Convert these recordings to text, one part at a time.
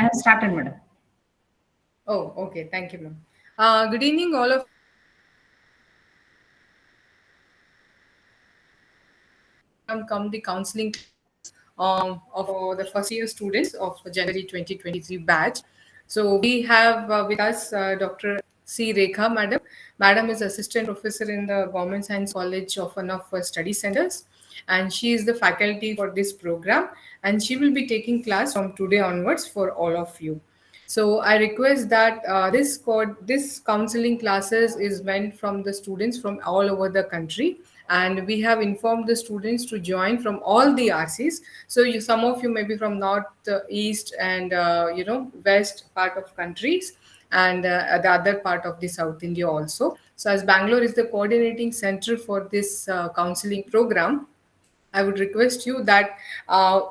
have started, madam. Oh, okay. Thank you, ma'am. Good evening, all of come the counseling of the first year students of January 2023 batch. So we have with us Dr. C. Rekha, madam. Madam is assistant professor in the Government Science College of one of our study centers, and she is the faculty for this program, and she will be taking class from today onwards for all of you. So I request that this counseling classes is meant from the students from all over the country, and we have informed the students to join from all the RCs. So some of you may be from north, east, and west part of countries, and the other part of the South India also. So as Bangalore is the coordinating center for this counseling program, I would request you that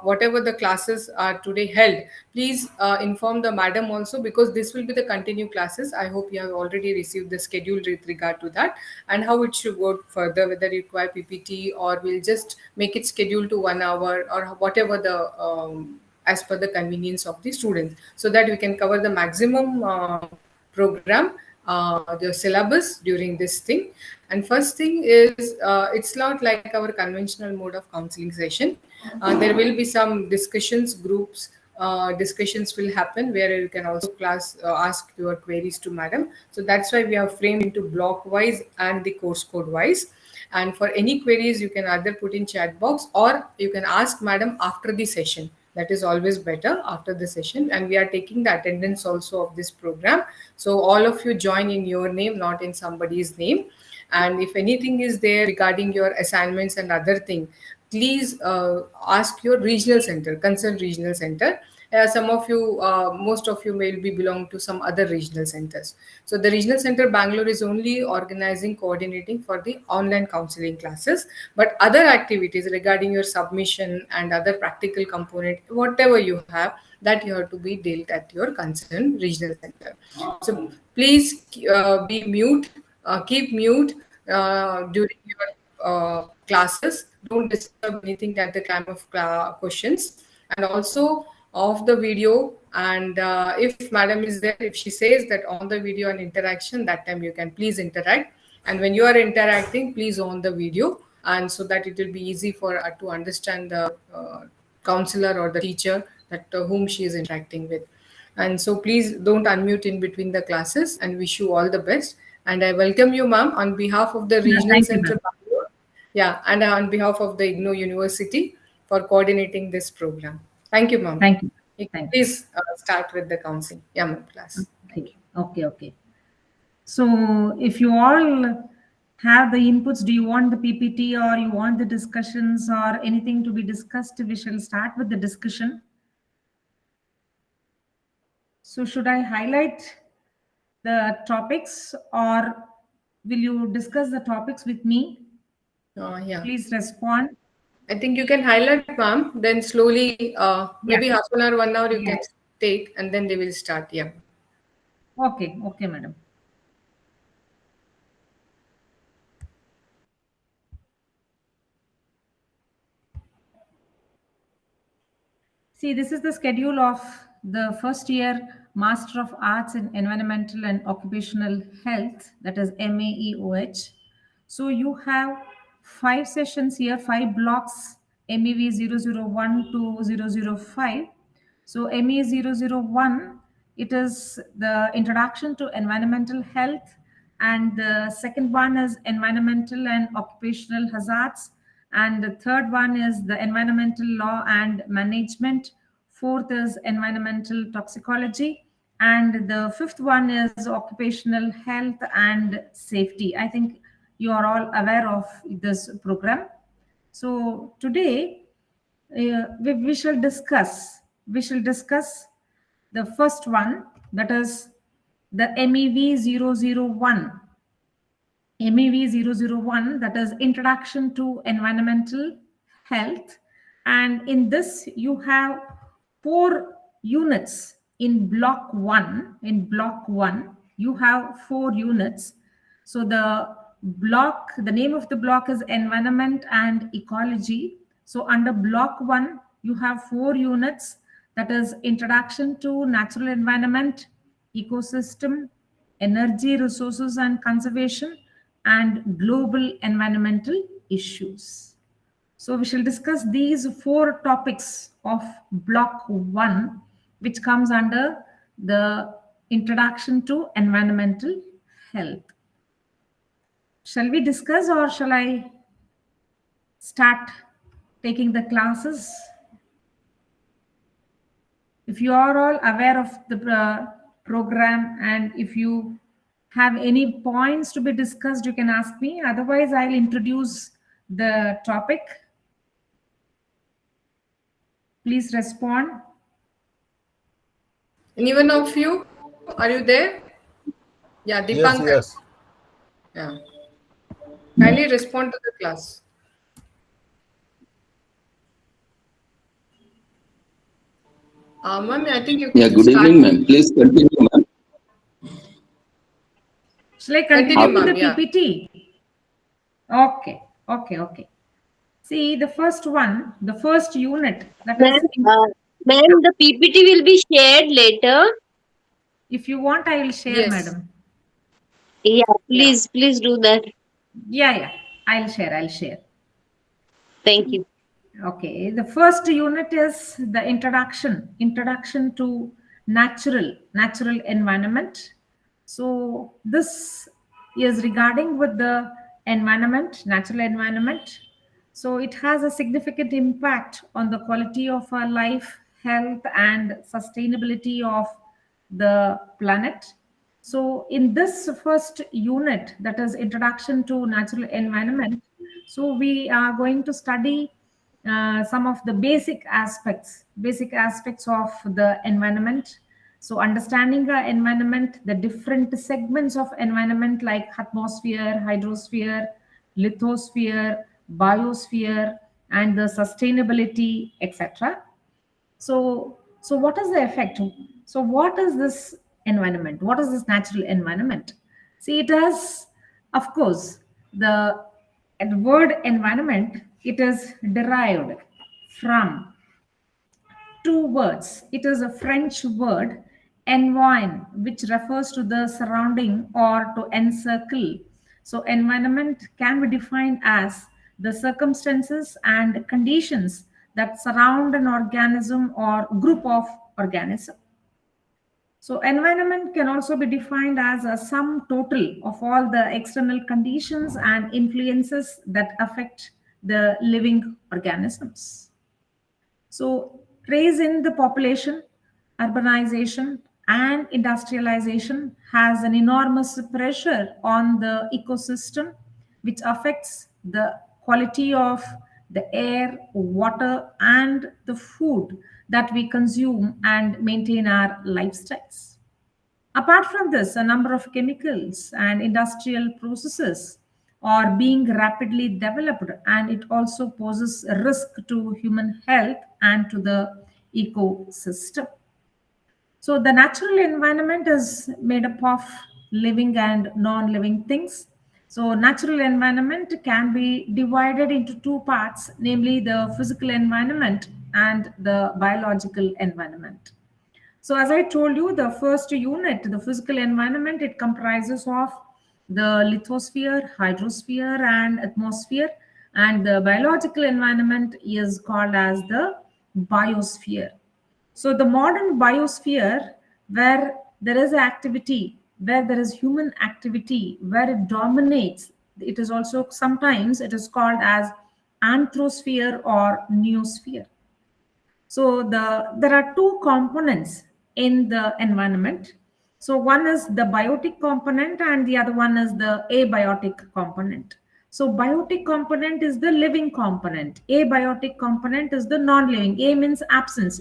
whatever the classes are today held, please inform the madam also, because this will be the continued classes. I hope you have already received the schedule with regard to that and how it should go further, whether you require PPT or we'll just make it scheduled to 1 hour or whatever the as per the convenience of the students, so that we can cover the maximum program, the syllabus during this thing. And first thing is, it's not like our conventional mode of counseling session. There will be some discussions groups. Discussions will happen where you can also ask your queries to madam. So that's why we have framed into block wise and the course code wise. And for any queries, you can either put in chat box or you can ask madam after the session. That is always better after the session. And we are taking the attendance also of this program. So all of you join in your name, not in somebody's name. And if anything is there regarding your assignments and other thing, please ask your regional center, concerned regional center. Some of you, most of you may be belong to some other regional centers. So the regional center Bangalore is only organizing, coordinating for the online counseling classes, but other activities regarding your submission and other practical component, whatever you have, that you have to be dealt at your concerned regional center. So please be mute, keep mute during your classes. Don't disturb anything at the time of questions, and also off the video. And if madam is there, if she says that on the video and interaction, that time you can please interact. And when you are interacting, please on the video, and so that it will be easy for her to understand the counselor or the teacher that whom she is interacting with. And so please don't unmute in between the classes, and wish you all the best. And I welcome you, ma'am, on behalf of the Yeah, Regional thank you, Center ma'am. Bangalore. Yeah, and on behalf of the IGNOU University for coordinating this program. Thank you, ma'am. Thank you. You can Thank you. please start with the counseling. Yeah, ma'am, class. Thank Okay. you. Okay. Okay. So if you all have the inputs, do you want the PPT or you want the discussions or anything to be discussed? We shall start with the discussion. So should I highlight the topics or will you discuss the topics with me? Yeah. Please respond. I think you can highlight, ma'am, then slowly, Yeah. maybe half an hour, 1 hour you can Yes. take, and then they will start. Yeah. Okay. Okay, madam. See, this is the schedule of the first year Master of Arts in Environmental and Occupational Health, that is MAEOH. So you have 5 sessions here, 5 blocks, MEV 001 to 005. So ME 001, it is the introduction to environmental health, and the second one is environmental and occupational hazards, and the third one is the environmental law and management. Fourth is environmental toxicology, and the fifth one is occupational health and safety. I think you are all aware of this program. So today we shall discuss the first one, that is the MEV 001. MEV 001, that is Introduction to Environmental Health. And in this, you have 4 units in block one. In block one, you have 4 units. So the name of the block is Environment and Ecology. So under block one, you have 4 units. that is Introduction to Natural Environment, Ecosystem, Energy, Resources and Conservation, and Global Environmental Issues. So we shall discuss these 4 topics of block 1, which comes under the Introduction to Environmental Health. Shall we discuss, or shall I start taking the classes? If you are all aware of the program, and if you have any points to be discussed, you can ask me. Otherwise, I'll introduce the topic. Please respond. Anyone of you? Are you there? Yeah, Yes, Dipankar. yes. Yeah. Kindly respond to the class. Ma'am, I think you Yeah, can good start. evening, ma'am. Please continue, ma'am. Shall I Continue, continue with the ma'am. Yeah. PPT? Okay. See, the first one, the first unit, that Ma'am, is, ma'am, the PPT will be shared later. if you want, I will share, Yes. madam. Yeah, Yeah. please do that. Yeah, I'll share. Thank you. Okay, the first unit is the introduction to natural environment. So this is regarding with the environment, natural environment. So it has a significant impact on the quality of our life, health, and sustainability of the planet. So in this first unit, that is Introduction to Natural Environment, so we are going to study some of the basic aspects of the environment. So understanding the environment, the different segments of environment like atmosphere, hydrosphere, lithosphere, biosphere, and the sustainability, etc. So what is the effect? So what is this environment? What is this natural environment? See, it has, of course, the word environment, it is derived from 2 words. It is a French word, environ, which refers to the surrounding or to encircle. So, environment can be defined as the circumstances and conditions that surround an organism or group of organisms. So, environment can also be defined as a sum total of all the external conditions and influences that affect the living organisms. So, rise in the population, urbanization, and industrialization has an enormous pressure on the ecosystem, which affects the quality of the air, water, and the food that we consume and maintain our lifestyles. Apart from this, a number of chemicals and industrial processes are being rapidly developed, and it also poses a risk to human health and to the ecosystem. So, the natural environment is made up of living and non living things. So, natural environment can be divided into 2 parts, namely the physical environment and the biological environment. So, as I told you, the first unit, the physical environment, it comprises of the lithosphere, hydrosphere, and atmosphere. And the biological environment is called as the biosphere. So, the modern biosphere, where there is activity, where there is human activity, where it dominates, it is also sometimes it is called as anthrosphere or neosphere. So there are 2 components in the environment. So one is the biotic component and the other one is the abiotic component. So biotic component is the living component. Abiotic component is the non-living. A means absence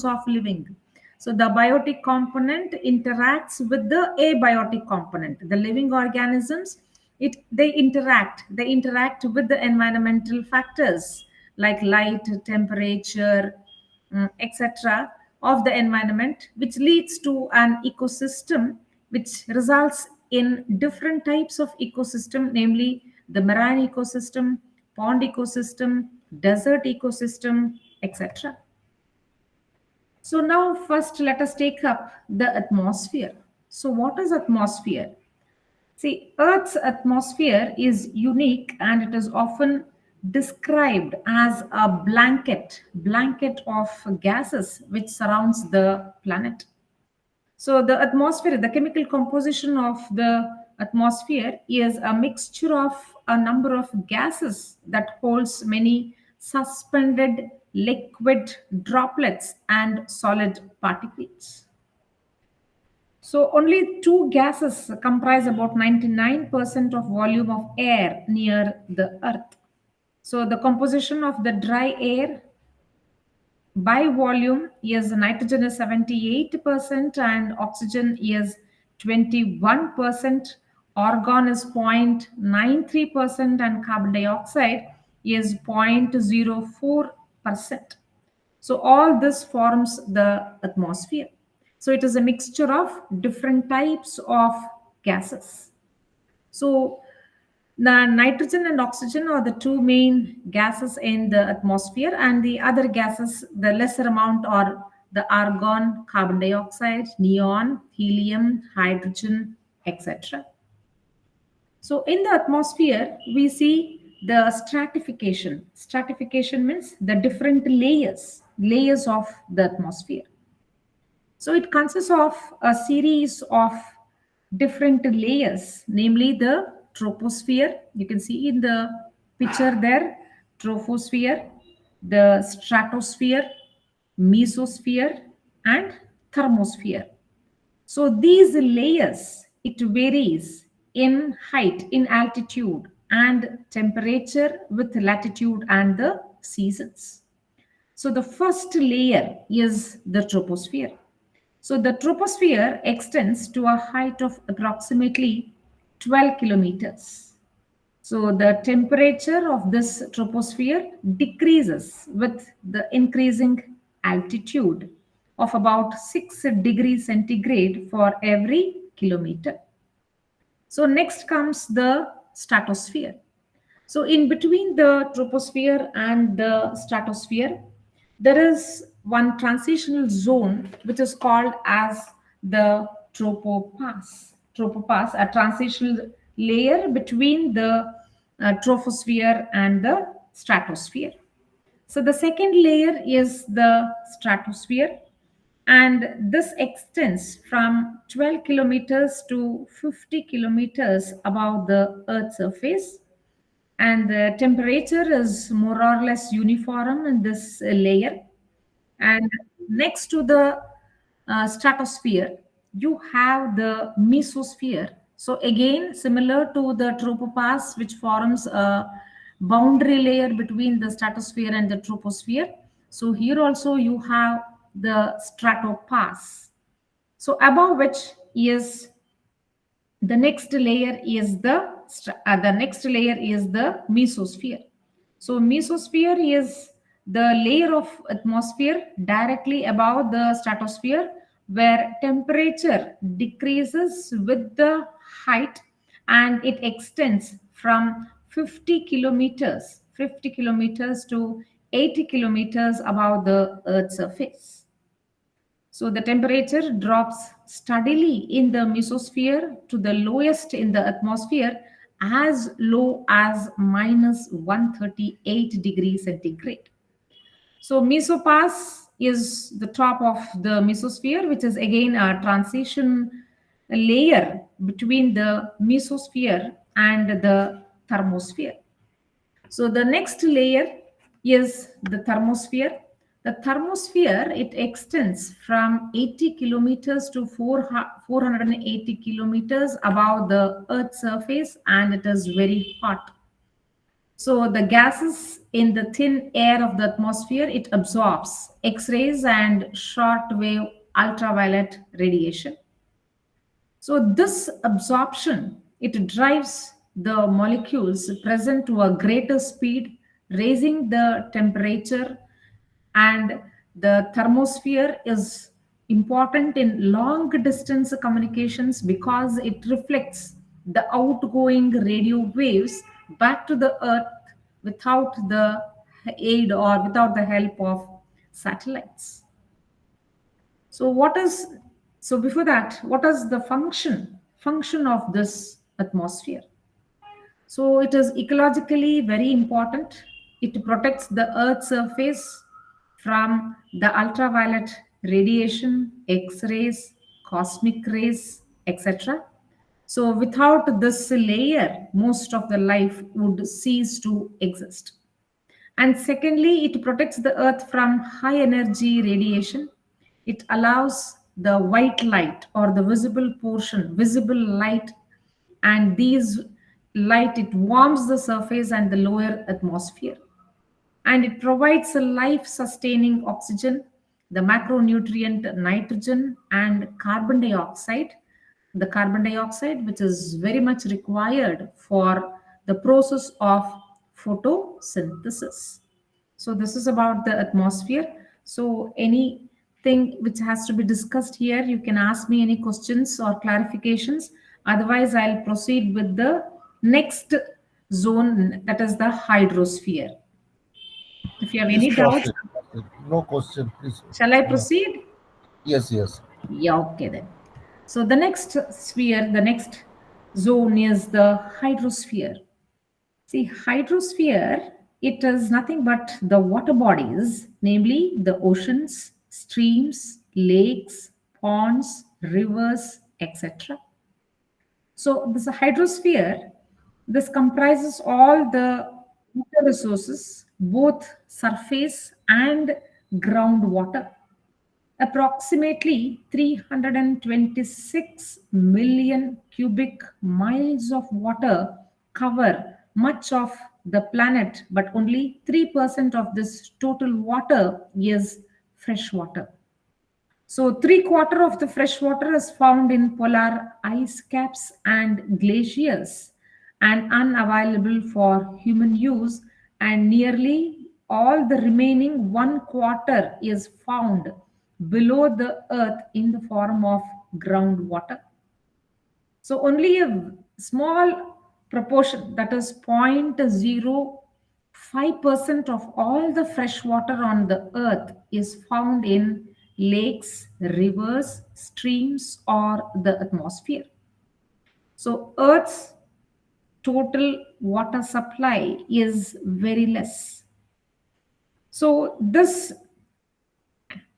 of living. So the biotic component interacts with the abiotic component. The living organisms, they interact with the environmental factors like light, temperature, etc., of the environment, which leads to an ecosystem, which results in different types of ecosystem, namely the marine ecosystem, pond ecosystem, desert ecosystem, etc. So now first let us take up the atmosphere. So what is atmosphere? See, Earth's atmosphere is unique and it is often described as a blanket of gases which surrounds the planet. So the atmosphere, the chemical composition of the atmosphere is a mixture of a number of gases that holds many suspended liquid droplets and solid particles. So only two gases comprise about 99% of volume of air near the earth. So the composition of the dry air by volume is nitrogen is 78% and oxygen is 21%, argon is 0.93% and carbon dioxide is 0.04%. So all this forms the atmosphere. So it is a mixture of different types of gases. So the nitrogen and oxygen are the two main gases in the atmosphere, and the other gases, the lesser amount, are the argon, carbon dioxide, neon, helium, hydrogen, etc. So in the atmosphere, we see the stratification. Stratification means the different layers of the atmosphere. So it consists of a series of different layers, namely the troposphere. You can see in the picture there, troposphere, the stratosphere, mesosphere, and thermosphere. So these layers, it varies in height, in altitude, and temperature with latitude and the seasons. So the first layer is the troposphere. So the troposphere extends to a height of approximately 12 kilometers. So the temperature of this troposphere decreases with the increasing altitude of about 6 degrees centigrade for every kilometer. So next comes the stratosphere. So in between the troposphere and the stratosphere, there is one transitional zone which is called as the tropopass. Tropopass, a transitional layer between the troposphere and the stratosphere. So the second layer is the stratosphere, and this extends from 12 kilometers to 50 kilometers above the Earth's surface, and the temperature is more or less uniform in this layer. And next to the stratosphere, you have the mesosphere. So again, similar to the tropopass, which forms a boundary layer between the stratosphere and the troposphere. So here also you have the stratopass. So above which is the next layer is the mesosphere. So mesosphere is the layer of atmosphere directly above the stratosphere, where temperature decreases with the height, and it extends from 50 kilometers to 80 kilometers above the earth's surface. So the temperature drops steadily in the mesosphere to the lowest in the atmosphere, as low as minus 138 degrees centigrade. So mesopass is the top of the mesosphere, which is again a transition layer between the mesosphere and the thermosphere. So the next layer is the thermosphere. The thermosphere, it extends from 80 kilometers to 480 kilometers above the Earth's surface, and it is very hot. So the gases in the thin air of the atmosphere, it absorbs X-rays and short-wave ultraviolet radiation. So this absorption, it drives the molecules present to a greater speed, raising the temperature, and the thermosphere is important in long distance communications because it reflects the outgoing radio waves back to the earth without the aid or without the help of satellites. So what is, so before that, what is the function of this atmosphere? So it is ecologically very important. It protects the Earth's surface from the ultraviolet radiation, X-rays, cosmic rays, etc. So without this layer, most of the life would cease to exist. And secondly, it protects the earth from high energy radiation. It allows the white light or the visible portion, visible light, and these light, it warms the surface and the lower atmosphere, and it provides a life sustaining oxygen, the macronutrient nitrogen, and carbon dioxide. The carbon dioxide, which is very much required for the process of photosynthesis. So, this is about the atmosphere. So, anything which has to be discussed here, you can ask me any questions or clarifications. Otherwise, I'll proceed with the next zone, that is the hydrosphere. If you have Please any doubts, proceed. No question, please. shall I proceed? Yes, yes. Yeah, okay then. So the next sphere, the next zone is the hydrosphere. See, hydrosphere, it is nothing but the water bodies, namely the oceans, streams, lakes, ponds, rivers, etc. So this hydrosphere, this comprises all the water resources, both surface and groundwater. Approximately 326 million cubic miles of water cover much of the planet, but only 3% of this total water is fresh water. So, three-quarter of the fresh water is found in polar ice caps and glaciers and unavailable for human use, and nearly all the remaining one quarter is found below the earth in the form of groundwater. So only a small proportion, that is 0.05% of all the fresh water on the earth is found in lakes, rivers, streams, or the atmosphere. So Earth's total water supply is very less. So this,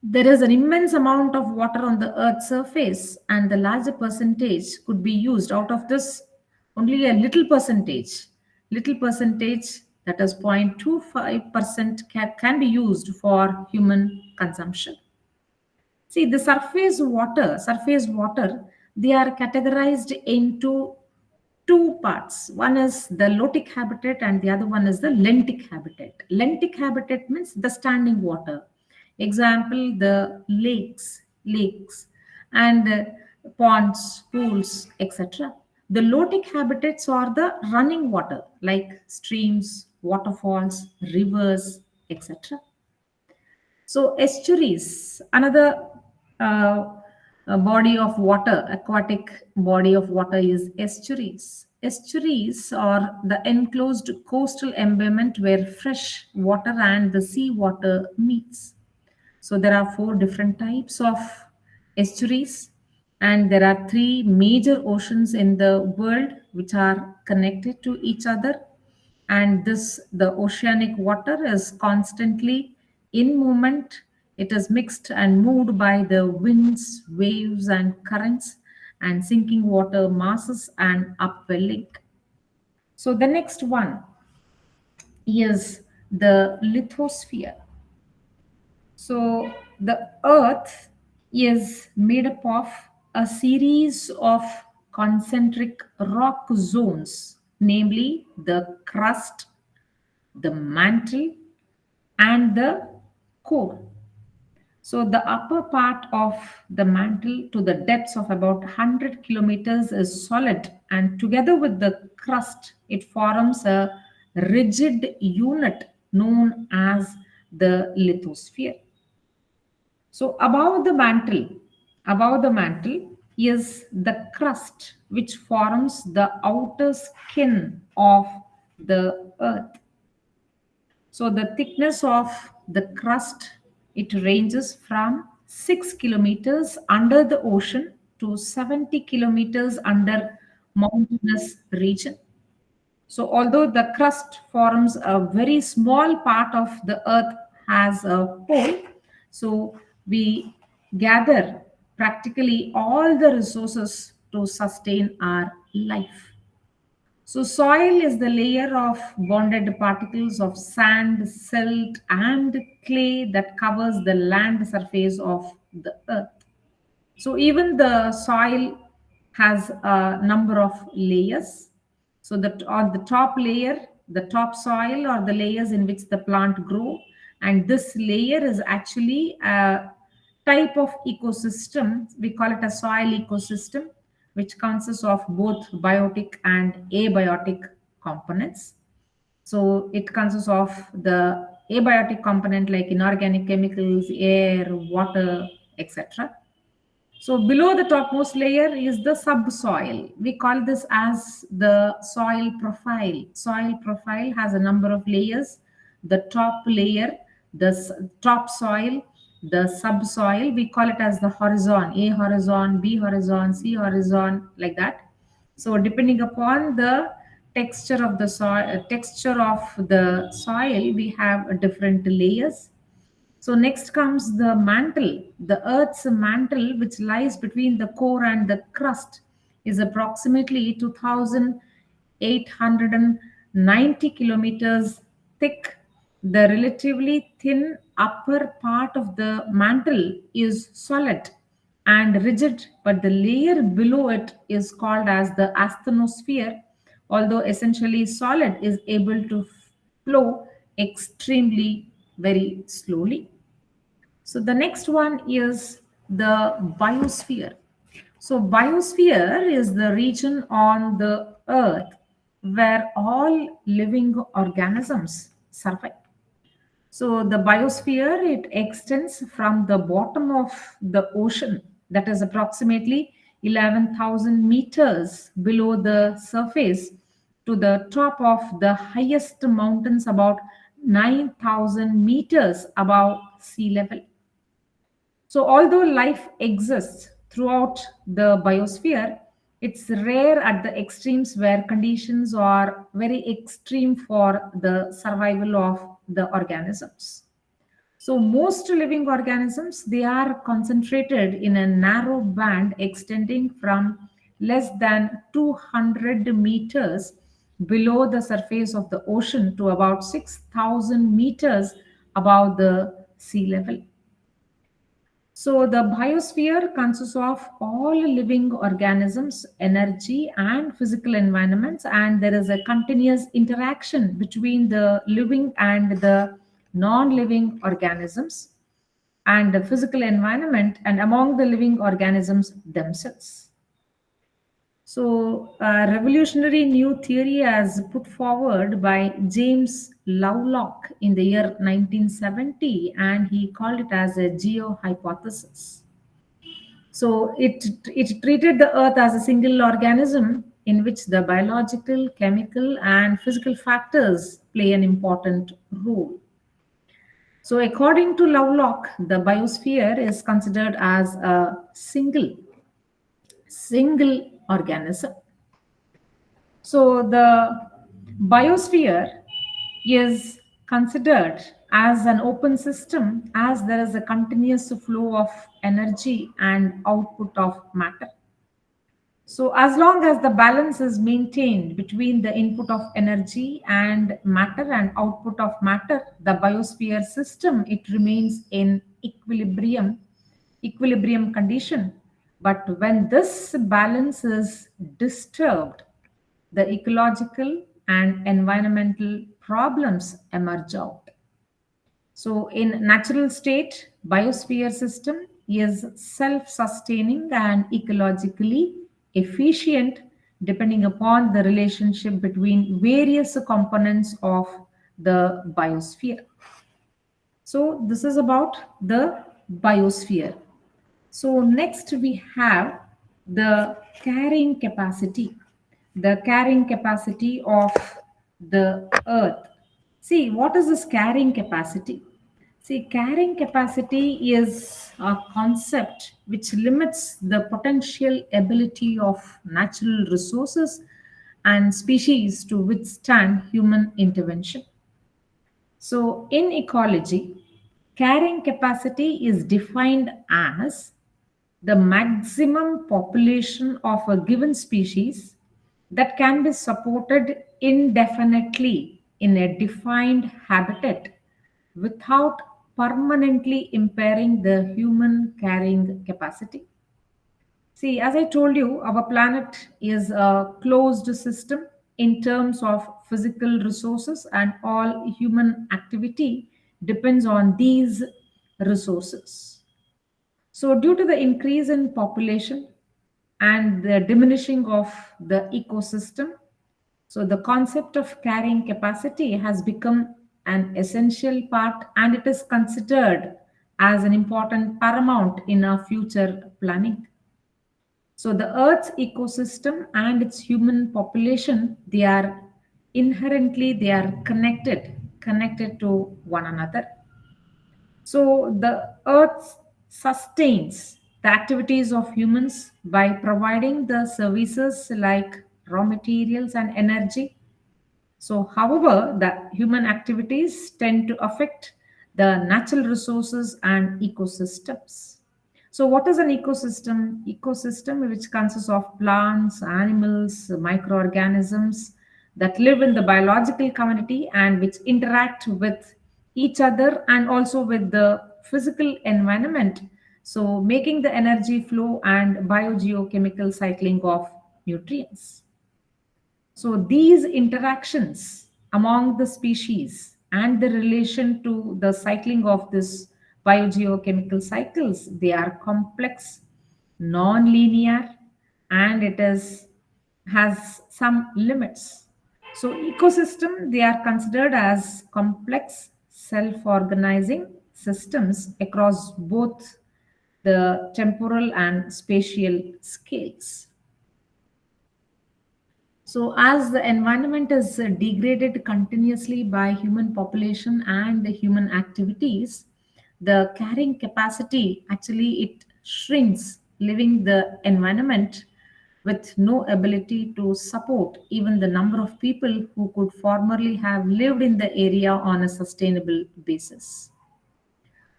there is an immense amount of water on the earth's surface, and the larger percentage could be used. Out of this, only a little percentage, that is 0.25% can be used for human consumption. See, the surface water, they are categorized into two parts. One is the lotic habitat and the other one is the lentic habitat. Lentic habitat means the standing water. Example, the lakes and ponds, pools, etc. The lotic habitats are the running water like streams, waterfalls, rivers, etc. So estuaries, another body of water, aquatic body of water is estuaries. Estuaries are the enclosed coastal environment where fresh water and the sea water meets. So there are four different types of estuaries, and there are three major oceans in the world which are connected to each other. And this, the oceanic water is constantly in movement. It is mixed and moved by the winds, waves, and currents, and sinking water masses and upwelling. So the next one is the lithosphere. So the Earth is made up of a series of concentric rock zones, namely the crust, the mantle, and the core. So the upper part of the mantle to the depths of about 100 kilometers is solid, and together with the crust, it forms a rigid unit known as the lithosphere. So above the mantle is the crust, which forms the outer skin of the earth. So the thickness of the crust, it ranges from 6 kilometers under the ocean to 70 kilometers under mountainous region. So, although the crust forms a very small part of the earth as a whole, so we gather practically all the resources to sustain our life. So, soil is the layer of bonded particles of sand, silt, and clay that covers the land surface of the earth. So even the soil has a number of layers. So that on the top layer, the top soil or the layers in which the plant grow, and this layer is actually a type of ecosystem. We call it a soil ecosystem, which consists of both biotic and abiotic components. So it consists of the abiotic component like inorganic chemicals, air, water, etc. So below the topmost layer is the subsoil. We call this as the soil profile. Soil profile has a number of layers. The top layer, the top soil, the subsoil, we call it as the horizon, A horizon, B horizon, C horizon, like that. So depending upon the texture of the soil, we have different layers. So next comes the mantle. The Earth's mantle, which lies between the core and the crust, is approximately 2,890 kilometers thick. The relatively thin upper part of the mantle is solid and rigid, but the layer below it is called as the asthenosphere. Although essentially solid, is able to flow extremely very slowly. So the next one is the biosphere. So biosphere is the region on the earth where all living organisms survive. So the biosphere, it extends from the bottom of the ocean, that is approximately 11,000 meters below the surface, to the top of the highest mountains about 9,000 meters above sea level. So, although life exists throughout the biosphere, it's rare at the extremes where conditions are very extreme for the survival of the organisms. So, most living organisms, they are concentrated in a narrow band extending from less than 200 meters below the surface of the ocean to about 6,000 meters above the sea level. So, the biosphere consists of all living organisms, energy, and physical environments, and there is a continuous interaction between the living and the non living organisms, and the physical environment, and among the living organisms themselves. So, a revolutionary new theory as put forward by James Lovelock in the year 1970, and he called it as a geo hypothesis. So it treated the earth as a single organism in which the biological, chemical, and physical factors play an important role. So according to Lovelock, the biosphere is considered as a single organism. So the biosphere is considered as an open system as there is a continuous flow of energy and output of matter. So as long as the balance is maintained between the input of energy and matter and output of matter, the biosphere system, it remains in equilibrium condition. But when this balance is disturbed, the ecological and environmental problems emerge out. So in natural state, biosphere system is self-sustaining and ecologically efficient depending upon the relationship between various components of the biosphere. So this is about the biosphere. So next we have the carrying capacity, the carrying capacity of the earth. See, what is this carrying capacity? See, carrying capacity is a concept which limits the potential ability of natural resources and species to withstand human intervention. So, in ecology, carrying capacity is defined as the maximum population of a given species that can be supported indefinitely in a defined habitat without permanently impairing the human carrying capacity. See, as I told you, our planet is a closed system in terms of physical resources, and all human activity depends on these resources. So, due to the increase in population and the diminishing of the ecosystem, so the concept of carrying capacity has become an essential part, and it is considered as an important paramount in our future planning. So the Earth's ecosystem and its human population, they are connected to one another. So the Earth sustains the activities of humans by providing the services like raw materials and energy. So, however, the human activities tend to affect the natural resources and ecosystems. So, what is an ecosystem? Ecosystem, which consists of plants, animals, microorganisms that live in the biological community and which interact with each other and also with the physical environment. So, making the energy flow and biogeochemical cycling of nutrients. So these interactions among the species and the relation to the cycling of this biogeochemical cycles, they are complex, non-linear, and it is has some limits. So ecosystem, they are considered as complex, self-organizing systems across both the temporal and spatial scales. So, as the environment is degraded continuously by human population and the human activities, the carrying capacity actually it shrinks, leaving the environment with no ability to support even the number of people who could formerly have lived in the area on a sustainable basis.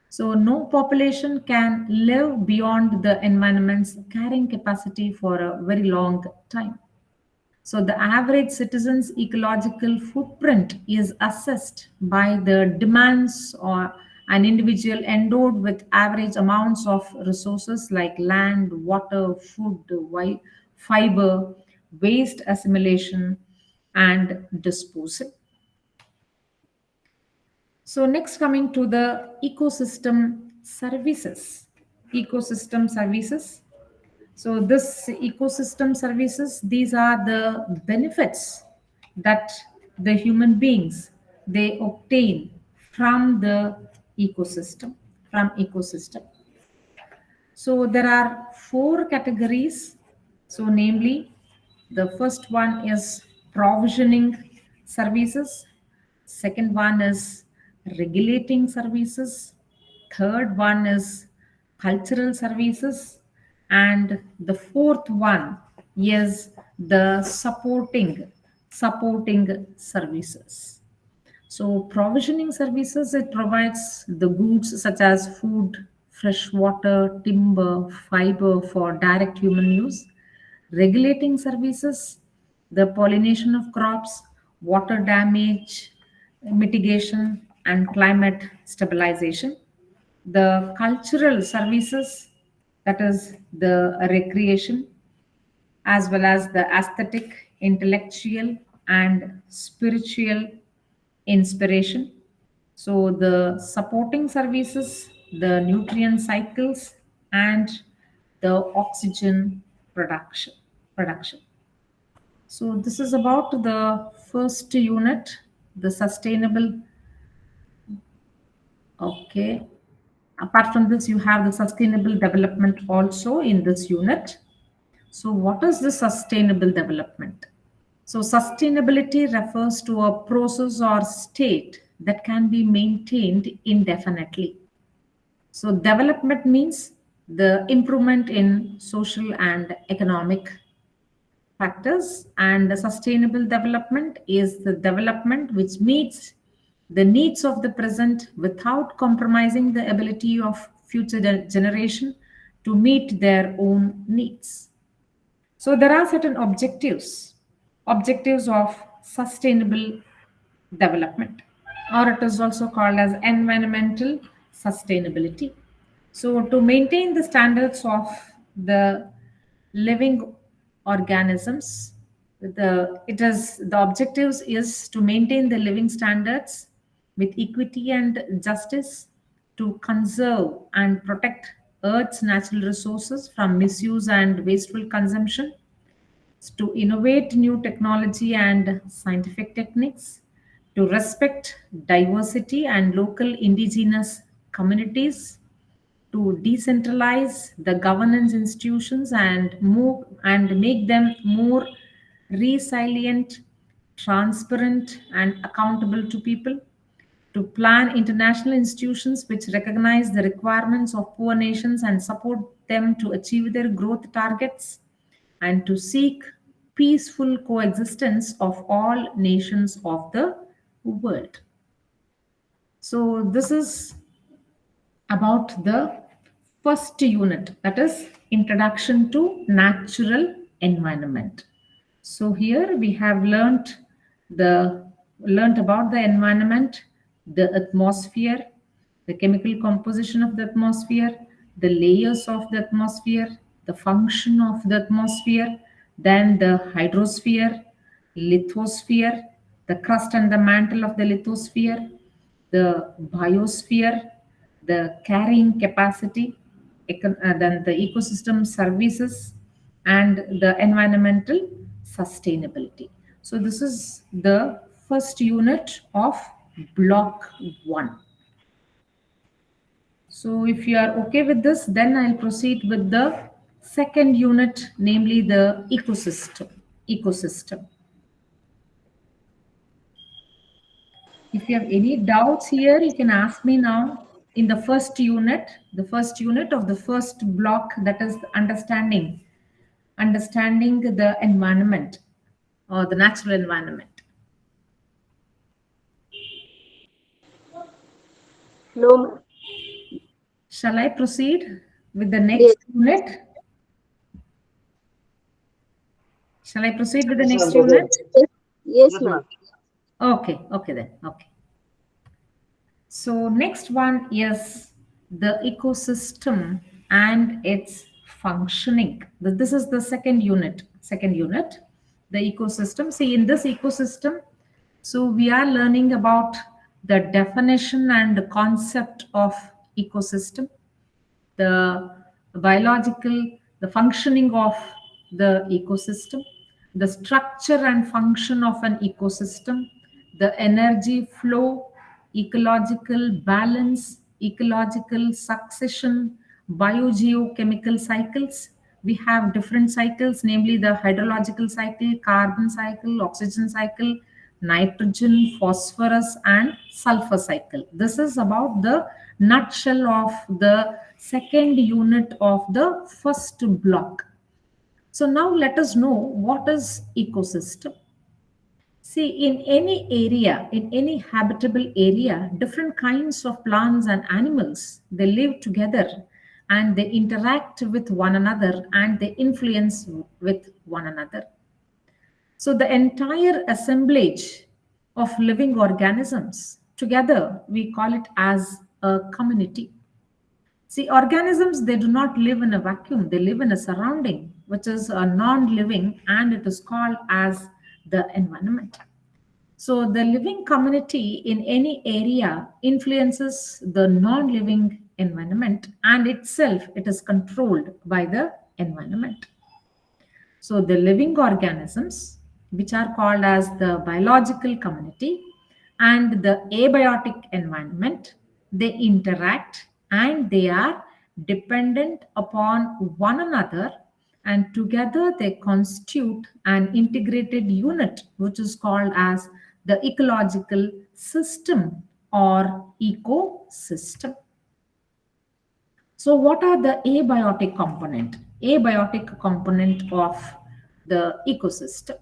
So, no population can live beyond the environment's carrying capacity for a very long time. So the average citizen's ecological footprint is assessed by the demands or an individual endowed with average amounts of resources like land, water, food, fiber, waste assimilation, and disposal. So next coming to the ecosystem services. Ecosystem services. So this ecosystem services, these are the benefits that the human beings they obtain from the ecosystem, from ecosystem. So there are four categories. So namely, the first one is provisioning services. Second one is regulating services. Third one is cultural services. And the fourth one is the supporting services. So provisioning services, it provides the goods such as food, fresh water, timber, fiber for direct human use. Regulating services, the pollination of crops, water damage, mitigation, and climate stabilization. The cultural services, that is the recreation, as well as the aesthetic, intellectual, and spiritual inspiration. So, the supporting services, the nutrient cycles, and the oxygen production. production. So, this is about the first unit, the sustainable. Okay. Apart from this, you have the sustainable development also in this unit. So, what is the sustainable development? So, sustainability refers to a process or state that can be maintained indefinitely. So development means the improvement in social and economic factors, and the sustainable development is the development which meets the needs of the present without compromising the ability of future generation to meet their own needs. So there are certain objectives of sustainable development, or it is also called as environmental sustainability. So to maintain the standards of the living organisms, the objectives is to maintain the living standards with equity and justice, to conserve and protect Earth's natural resources from misuse and wasteful consumption, to innovate new technology and scientific techniques, to respect diversity and local indigenous communities, to decentralize the governance institutions and make them more resilient, transparent, and accountable to people, to plan international institutions which recognize the requirements of poor nations and support them to achieve their growth targets, and to seek peaceful coexistence of all nations of the world. So, this is about the first unit, that is Introduction to Natural Environment. So here we have learned about the environment, the atmosphere, the chemical composition of the atmosphere, the layers of the atmosphere, the function of the atmosphere, then the hydrosphere, lithosphere, the crust and the mantle of the lithosphere, the biosphere, the carrying capacity, then the ecosystem services, and the environmental sustainability. So this is the first unit of block 1. So if you are okay with this, then I'll proceed with the second unit, namely the ecosystem. If you have any doubts here, you can ask me now. In the first unit of the first block, that is understanding the environment or the natural environment. No, ma'am. Shall I proceed with the next unit? Shall I proceed with the next unit? Yes, ma'am. Okay then. Okay. So next one is the ecosystem and its functioning. This is the second unit. The ecosystem. See, in this ecosystem, so we are learning about the definition and the concept of ecosystem, the the functioning of the ecosystem, the structure and function of an ecosystem, the energy flow, ecological balance, ecological succession, biogeochemical cycles. We have different cycles, namely the hydrological cycle, carbon cycle, oxygen cycle, nitrogen, phosphorus, and sulfur cycle. This is about the nutshell of the second unit of the first block. So now let us know what is ecosystem. See, in any area, in any habitable area, different kinds of plants and animals, they live together and they interact with one another and they influence with one another. So the entire assemblage of living organisms together, we call it as a community. See, organisms, they do not live in a vacuum. They live in a surrounding, which is a non-living, and it is called as the environment. So the living community in any area influences the non-living environment, and itself, it is controlled by the environment. So the living organisms, which are called as the biological community, and the abiotic environment, they interact and they are dependent upon one another, and together they constitute an integrated unit which is called as the ecological system or ecosystem. So what are the abiotic component? Abiotic component of the ecosystem.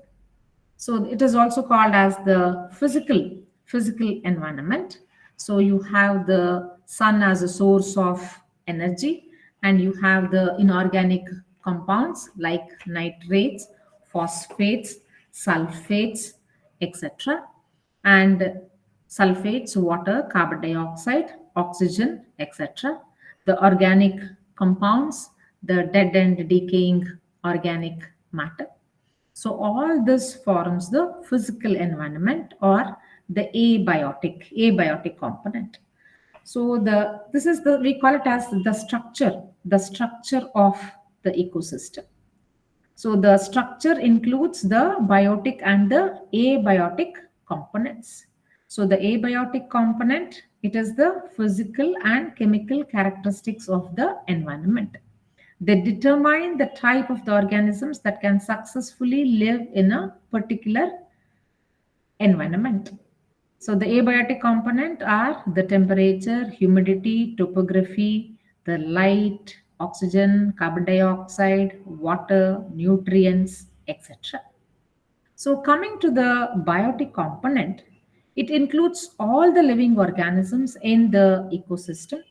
So it is also called as the physical environment. So you have the sun as a source of energy, and you have the inorganic compounds like nitrates, phosphates, sulfates, etc. And sulfates, water, carbon dioxide, oxygen, etc. The organic compounds, the dead and decaying organic matter. So all this forms the physical environment or the abiotic component. So this is the we call it as the structure of the ecosystem. So the structure includes the biotic and the abiotic components. So the abiotic component, it is the physical and chemical characteristics of the environment. They determine the type of the organisms that can successfully live in a particular environment. So the abiotic component are the temperature, humidity, topography, the light, oxygen, carbon dioxide, water, nutrients, etc. So coming to the biotic component, it includes all the living organisms in the ecosystem.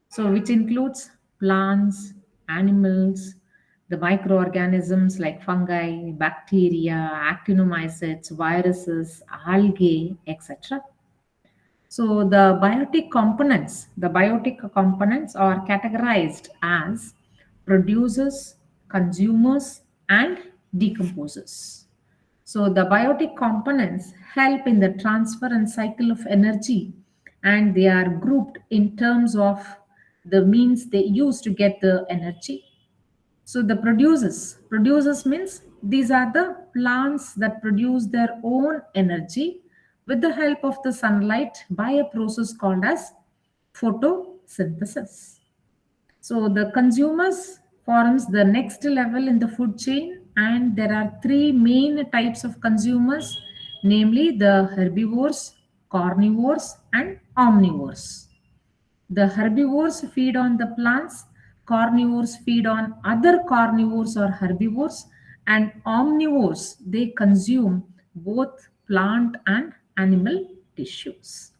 So which includes plants, animals, the microorganisms like fungi, bacteria, actinomycetes, viruses, algae, etc. So the biotic components are categorized as producers, consumers, and decomposers. So the biotic components help in the transfer and cycle of energy, and they are grouped in terms of the means they use to get the energy. So the producers means these are the plants that produce their own energy with the help of the sunlight by a process called as photosynthesis. So the consumers forms the next level in the food chain, and there are three main types of consumers, namely the herbivores, carnivores, and omnivores. The herbivores feed on the plants, carnivores feed on other carnivores or herbivores, and omnivores they consume both plant and animal tissues.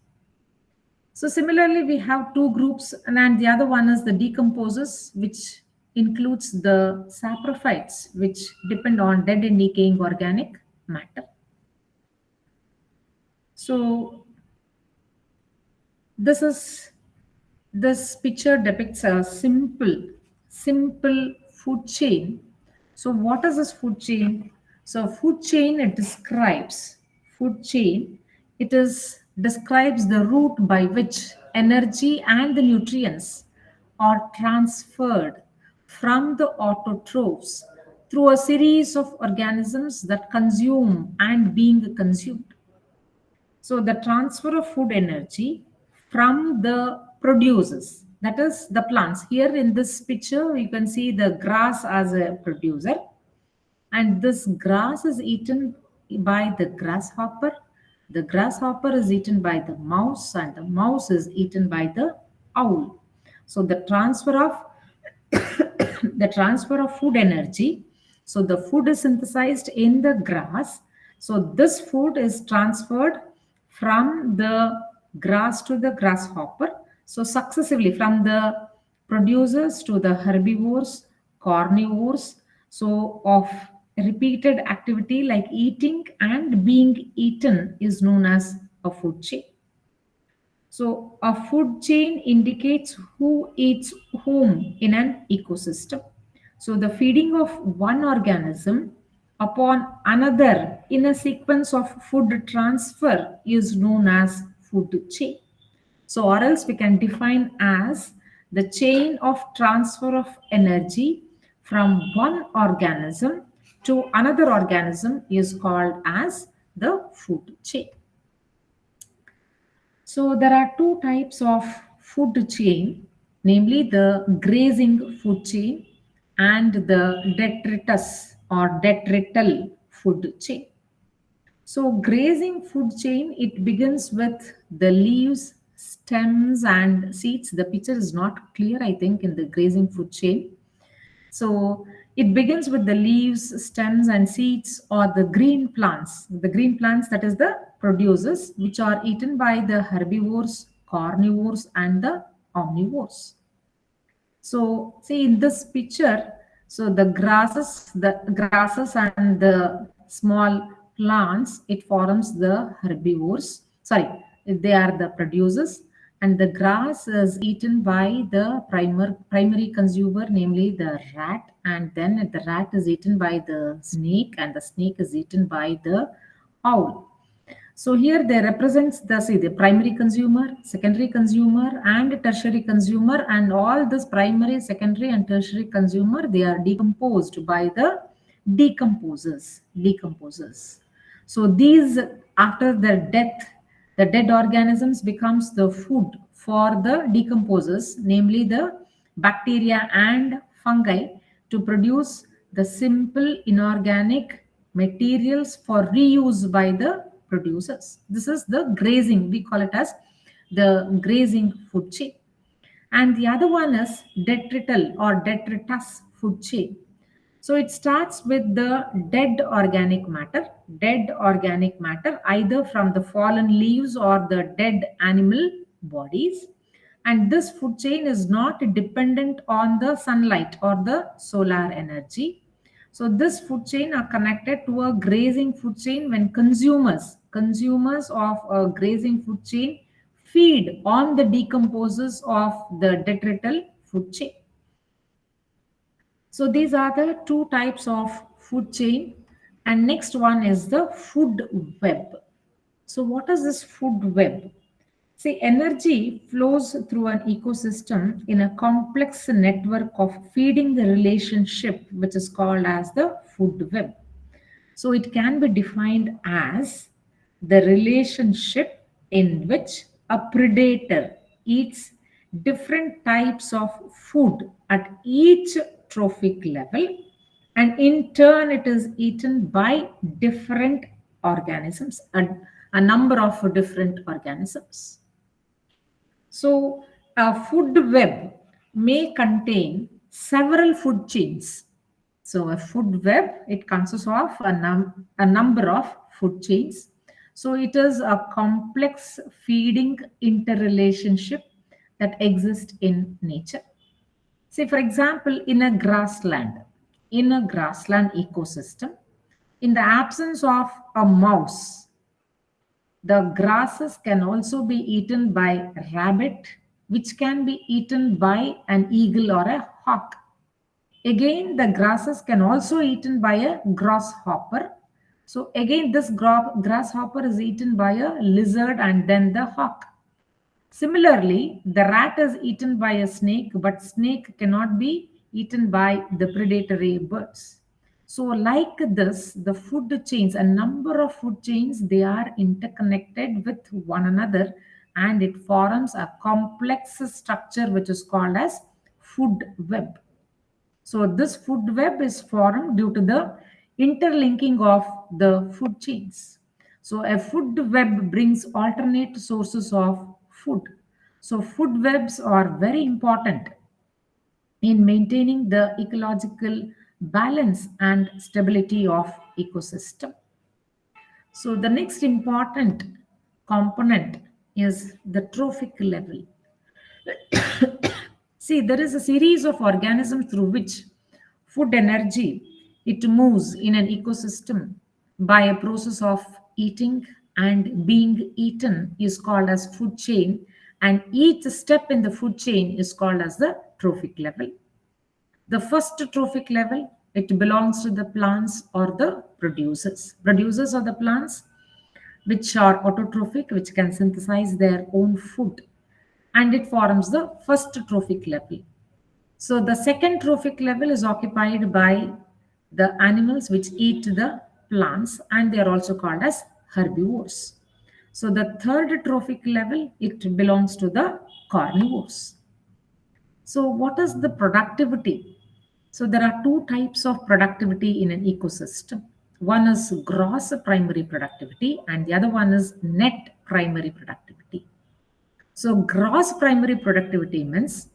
So similarly, we have two groups, and the other one is the decomposers, which includes the saprophytes, which depend on dead and decaying organic matter. So this is this picture depicts a simple food chain. So what is this food chain? So food chain it describes food chain it is describes the route by which energy and the nutrients are transferred from the autotrophs through a series of organisms that consume and being consumed. So the transfer of food energy from the producers, that is the plants. Here in this picture, you can see the grass as a producer, and this grass is eaten by the grasshopper. The grasshopper is eaten by the mouse, and the mouse is eaten by the owl. So the transfer of food energy. So the food is synthesized in the grass. So this food is transferred from the grass to the grasshopper. So successively from the producers to the herbivores, carnivores. So of repeated activity like eating and being eaten is known as a food chain. So, a food chain indicates who eats whom in an ecosystem. So, the feeding of one organism upon another in a sequence of food transfer is known as food chain. So, or else we can define as the chain of transfer of energy from one organism to another organism is called as the food chain. So there are two types of food chain, namely the grazing food chain and the detritus or detrital food chain. So grazing food chain, it begins with the leaves, stems and seeds. The picture is not clear, I think, in the grazing food chain. So it begins with the leaves, stems, and seeds, or the green plants. The green plants, that is the producers, which are eaten by the herbivores, carnivores, and the omnivores. So see in this picture, so the grasses and the small plants, it forms the herbivores. Sorry, they are the producers, and the grass is eaten by the primary consumer, namely the rat, and then the rat is eaten by the snake, and the snake is eaten by the owl. So here they represents the primary consumer, secondary consumer, and tertiary consumer, and all this primary, secondary, and tertiary consumer, they are decomposed by the decomposers. So these, after their death, the dead organisms becomes the food for the decomposers, namely the bacteria and fungi, to produce the simple inorganic materials for reuse by the producers. This is the grazing. We call it as the grazing food chain. And the other one is detrital or detritus food chain. So it starts with the dead organic matter, either from the fallen leaves or the dead animal bodies. And this food chain is not dependent on the sunlight or the solar energy. So this food chain are connected to a grazing food chain when consumers of a grazing food chain feed on the decomposers of the detrital food chain. So these are the two types of food chain. And next one is the food web. So what is this food web? See, energy flows through an ecosystem in a complex network of feeding the relationship, which is called as the food web. So it can be defined as the relationship in which a predator eats different types of food at each trophic level, and in turn it is eaten by different organisms, a number of different organisms. So, a food web may contain several food chains. So, a food web, it consists of a number of food chains. So, it is a complex feeding interrelationship that exists in nature. Say, for example, in a grassland ecosystem, in the absence of a mouse, the grasses can also be eaten by rabbit, which can be eaten by an eagle or a hawk. Again, the grasses can also eaten by a grasshopper. So again, this grasshopper is eaten by a lizard and then the hawk. Similarly, the rat is eaten by a snake, but snake cannot be eaten by the predatory birds. So, like this, the food chains, a number of food chains, they are interconnected with one another, and it forms a complex structure which is called as food web. So this food web is formed due to the interlinking of the food chains. So a food web brings alternate sources of food. So food webs are very important in maintaining the ecological balance and stability of ecosystem. So the next important component is the trophic level. See, there is a series of organisms through which food energy it moves in an ecosystem by a process of eating and being eaten is called as food chain, and each step in the food chain is called as the trophic level. The first trophic level, it belongs to the plants or the producers. Producers are the plants which are autotrophic, which can synthesize their own food, and it forms the first trophic level. So the second trophic level is occupied by the animals which eat the plants, and they are also called as herbivores. So the third trophic level, it belongs to the carnivores. So what is the productivity? So there are two types of productivity in an ecosystem. One is gross primary productivity and the other one is net primary productivity. So gross primary productivity means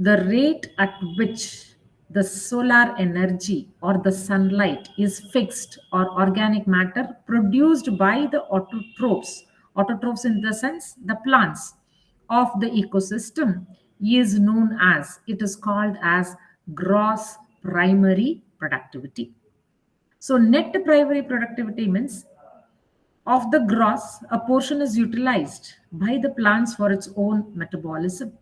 the rate at which the solar energy or the sunlight is fixed or organic matter produced by the autotrophs in the sense the plants of the ecosystem is known as, it is called as gross primary productivity. So net primary productivity means of the gross, a portion is utilized by the plants for its own metabolism.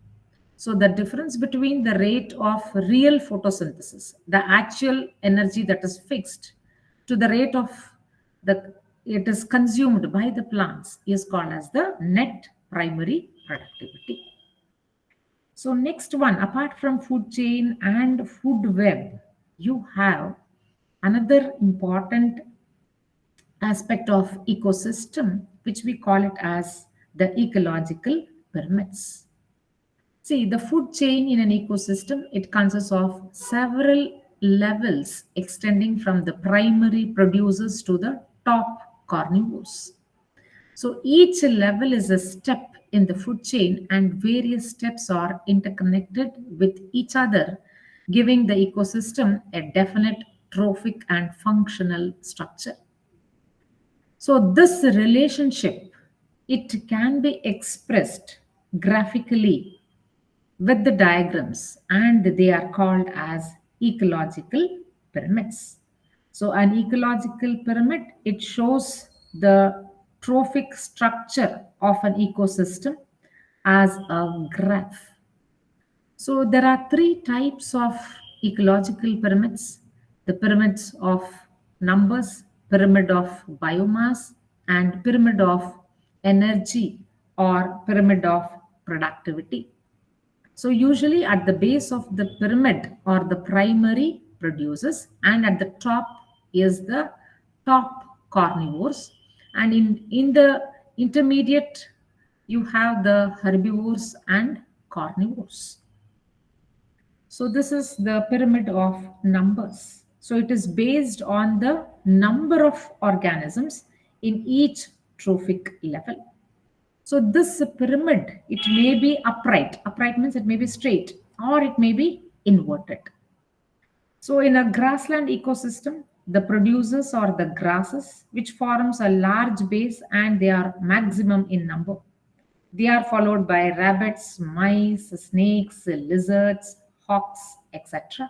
So the difference between the rate of real photosynthesis, the actual energy that is fixed, to the rate of the it is consumed by the plants is called as the net primary productivity. So next one, apart from food chain and food web, you have another important aspect of ecosystem, which we call it as the ecological pyramids. See, the food chain in an ecosystem, it consists of several levels extending from the primary producers to the top carnivores. So each level is a step in the food chain and various steps are interconnected with each other, giving the ecosystem a definite trophic and functional structure. So this relationship, it can be expressed graphically with the diagrams and they are called as ecological pyramids. So an ecological pyramid, it shows the trophic structure of an ecosystem as a graph. So there are three types of ecological pyramids: the pyramids of numbers, pyramid of biomass, and pyramid of energy or pyramid of productivity. So usually at the base of the pyramid are the primary producers and at the top is the top carnivores, and in the intermediate you have the herbivores and carnivores. So this is the pyramid of numbers. So it is based on the number of organisms in each trophic level. So this pyramid, it may be upright. Upright means it may be straight or it may be inverted. So in a grassland ecosystem, the producers are the grasses, which forms a large base and they are maximum in number. They are followed by rabbits, mice, snakes, lizards, hawks, etc.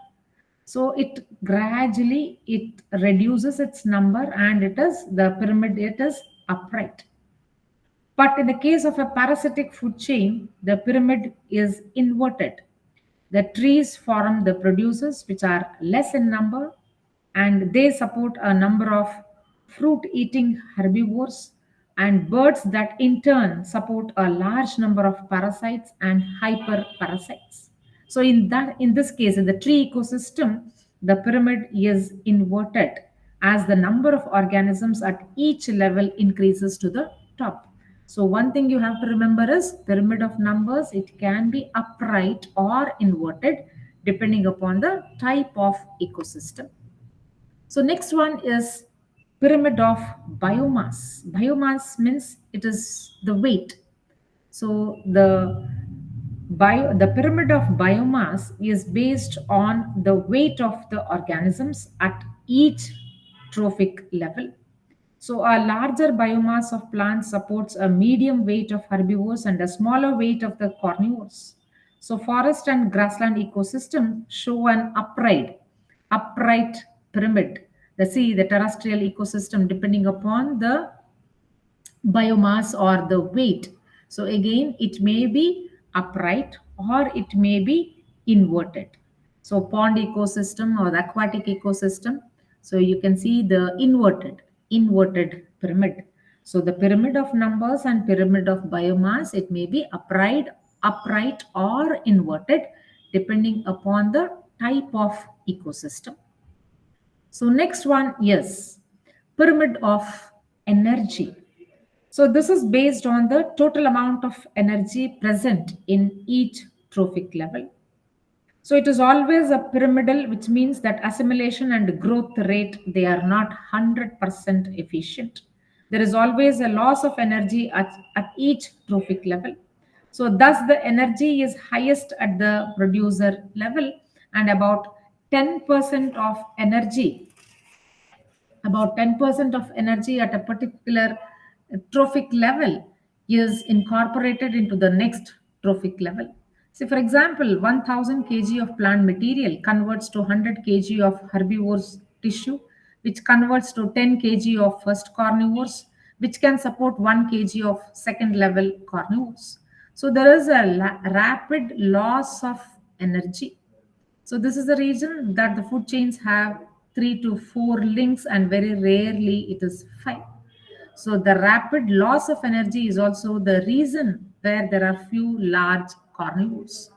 So it gradually it reduces its number and it is the pyramid, it is upright. But in the case of a parasitic food chain, the pyramid is inverted. The trees form the producers, which are less in number, and they support a number of fruit eating herbivores and birds that in turn support a large number of parasites and hyperparasites. So in this case, in the tree ecosystem, the pyramid is inverted as the number of organisms at each level increases to the top. So one thing you have to remember is pyramid of numbers, it can be upright or inverted depending upon the type of ecosystem. So next one is pyramid of biomass. Biomass means it is the weight. So the pyramid of biomass is based on the weight of the organisms at each trophic level. So a larger biomass of plants supports a medium weight of herbivores and a smaller weight of the carnivores. So forest and grassland ecosystem show an upright pyramid. The terrestrial ecosystem depending upon the biomass or the weight. So again, it may be upright or it may be inverted. So pond ecosystem or the aquatic ecosystem. So you can see the inverted pyramid. So the pyramid of numbers and pyramid of biomass, it may be upright or inverted depending upon the type of ecosystem. So next one is pyramid of energy. So this is based on the total amount of energy present in each trophic level. So it is always a pyramidal, which means that assimilation and growth rate, they are not 100% efficient. There is always a loss of energy at each trophic level. So thus the energy is highest at the producer level, and 10% of energy about 10% of energy at a particular trophic level is incorporated into the next trophic level. So, for example, 1000 kg of plant material converts to 100 kg of herbivorous tissue, which converts to 10 kg of first carnivores, which can support 1 kg of second level carnivores. So, there is a rapid loss of energy. So this is the reason that the food chains have 3 to 4 links, and very rarely it is 5. So the rapid loss of energy is also the reason where there are few large carnivores.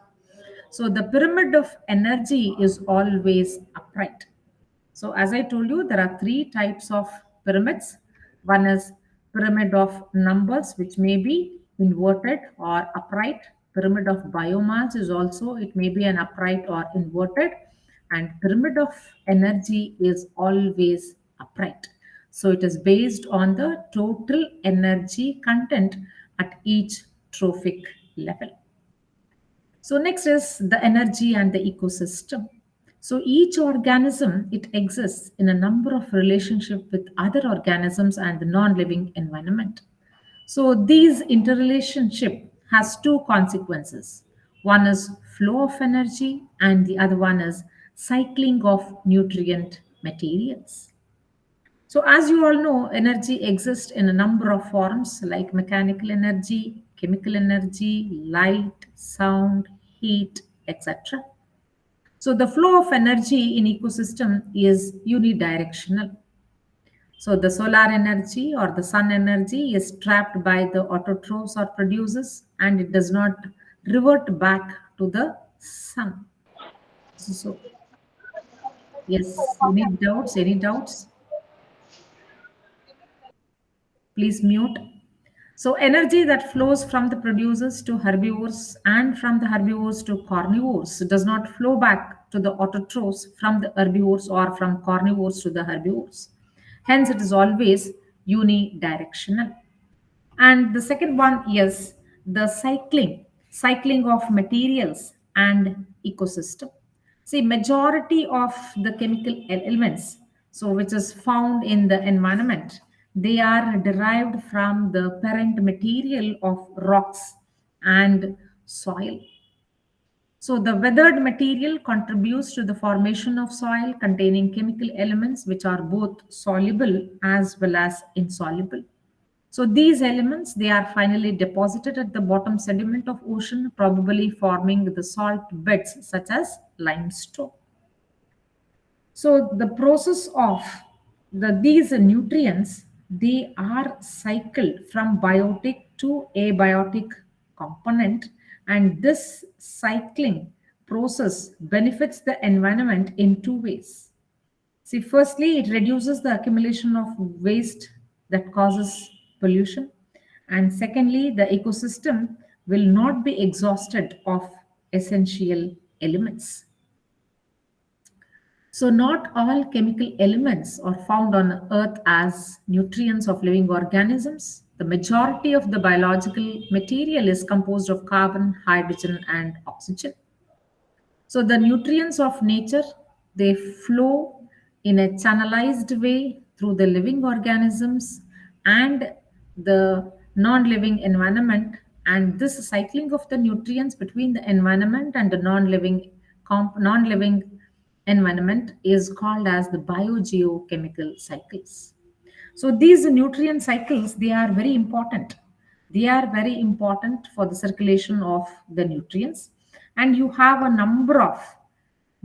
So the pyramid of energy is always upright. So as I told you, there are three types of pyramids. One is pyramid of numbers, which may be inverted or upright. Pyramid of biomass is also, it may be an upright or inverted. And pyramid of energy is always upright. So it is based on the total energy content at each trophic level. So next is the energy and the ecosystem. So each organism, it exists in a number of relationship with other organisms and the non-living environment. So these interrelationship has two consequences. One is flow of energy and the other one is cycling of nutrient materials. So, as you all know, energy exists in a number of forms like mechanical energy, chemical energy, light, sound, heat, etc. So, the flow of energy in ecosystem is unidirectional. So, the solar energy or the sun energy is trapped by the autotrophs or producers, and it does not revert back to the sun. So yes, you need doubts? Any doubts? Please mute. So energy that flows from the producers to herbivores and from the herbivores to carnivores does not flow back to the autotrophs from the herbivores or from carnivores to the herbivores. Hence, it is always unidirectional. And the second one is the cycling of materials and ecosystem. See, majority of the chemical elements, so which is found in the environment, they are derived from the parent material of rocks and soil. So the weathered material contributes to the formation of soil containing chemical elements which are both soluble as well as insoluble. So these elements, they are finally deposited at the bottom sediment of ocean, probably forming the salt beds such as limestone. So the process of these nutrients, they are cycled from biotic to abiotic component, and this cycling process benefits the environment in two ways. See, firstly, it reduces the accumulation of waste that causes pollution. And secondly, the ecosystem will not be exhausted of essential elements. So, not all chemical elements are found on Earth as nutrients of living organisms. The majority of the biological material is composed of carbon, hydrogen, and oxygen. So the nutrients of nature, they flow in a channelized way through the living organisms and the non-living environment. And this cycling of the nutrients between the environment and the non-living environment is called as the biogeochemical cycles. So these nutrient cycles, they are very important. They are very important for the circulation of the nutrients. And you have a number of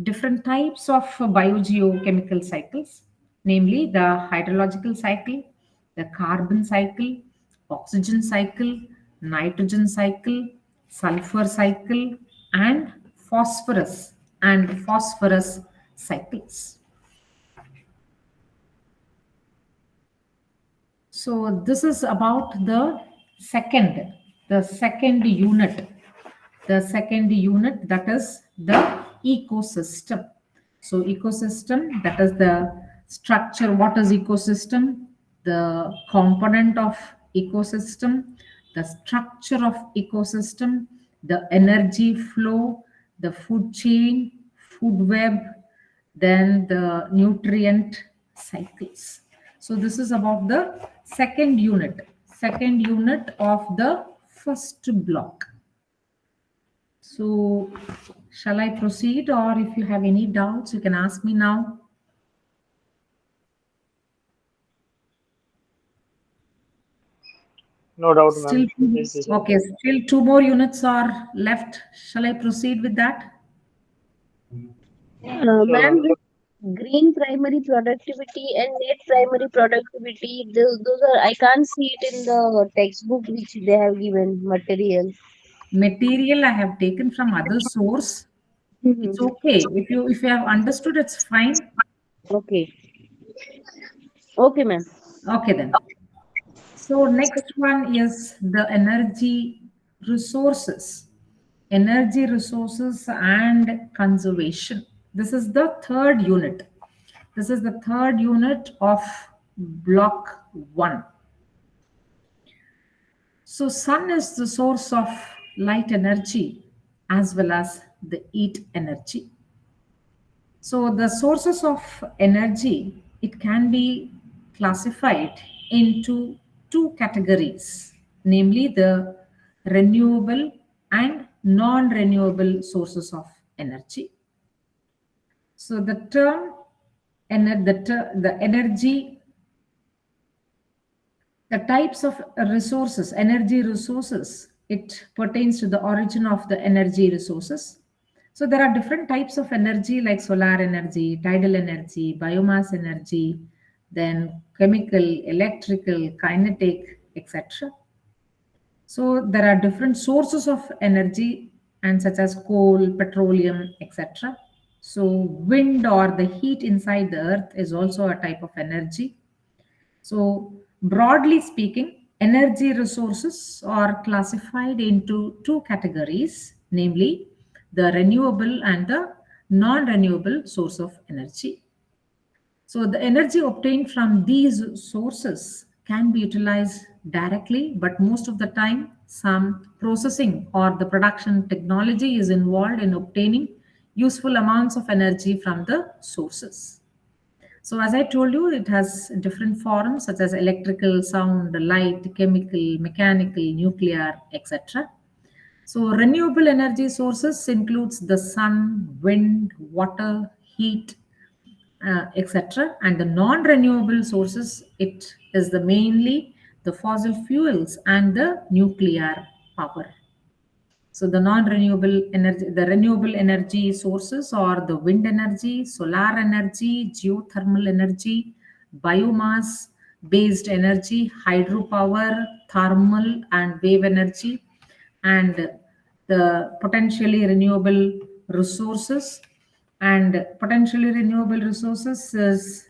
different types of biogeochemical cycles, namely the hydrological cycle, the carbon cycle, oxygen cycle, nitrogen cycle, sulfur cycle, and phosphorus cycles. So this is about the second unit that is the ecosystem. So ecosystem, that is the structure. What is ecosystem? The component of ecosystem, the structure of ecosystem, the energy flow, the food chain, food web, then the nutrient cycles. So this is about the second unit of the first block. So shall I proceed, or if you have any doubts, you can ask me now. No doubt, Still, ma'am. Please be said. okay, still two more units are left. Shall I proceed with that? Sure, Ma'am, ma'am. with green primary productivity and net primary productivity, those are, I can't see it in the textbook which they have given material. Material I have taken from other source. It's Mhm. okay. If you have understood, it's fine. Okay. Okay, ma'am. Okay then. So next one is the resources, energy resources and conservation. This is the third unit. This is the third unit of block 1. So sun is the source of light energy as well as the heat energy. So the sources of energy, it can be classified into two categories, namely the renewable and non-renewable sources of energy. So the term the energy, the types of resources, energy resources, it pertains to the origin of the energy resources. So there are different types of energy like solar energy, tidal energy, biomass energy, then chemical, electrical, kinetic, etc. So there are different sources of energy and such as coal, petroleum, etc. So wind or the heat inside the earth is also a type of energy. So, broadly speaking, energy resources are classified into two categories, namely the renewable and the non renewable source of energy. So, the energy obtained from these sources can be utilized directly, but most of the time, some processing or the production technology is involved in obtaining useful amounts of energy from the sources. So, as I told you, it has different forms such as electrical, sound, light, chemical, mechanical, nuclear, etc. So, renewable energy sources includes the sun, wind, water, heat, etc. And the non-renewable sources, it is the mainly the fossil fuels and the nuclear power. So the non-renewable energy, the renewable energy sources are the wind energy, solar energy, geothermal energy, biomass based energy, hydropower, thermal and wave energy, and the potentially renewable resources. And potentially renewable resources is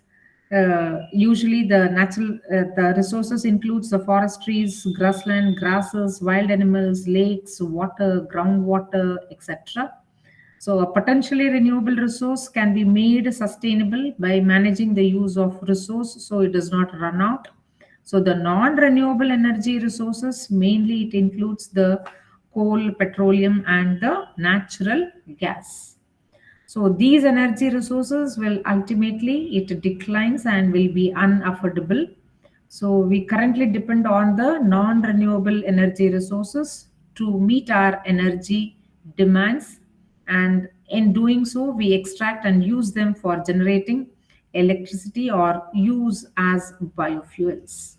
usually the resources includes the forestries, grassland, grasses, wild animals, lakes, water, groundwater, etc. So a potentially renewable resource can be made sustainable by managing the use of resource so it does not run out. So the non-renewable energy resources, mainly it includes the coal, petroleum, and the natural gas. So these energy resources will ultimately it declines and will be unaffordable. So we currently depend on the non-renewable energy resources to meet our energy demands, and in doing so we extract and use them for generating electricity or use as biofuels.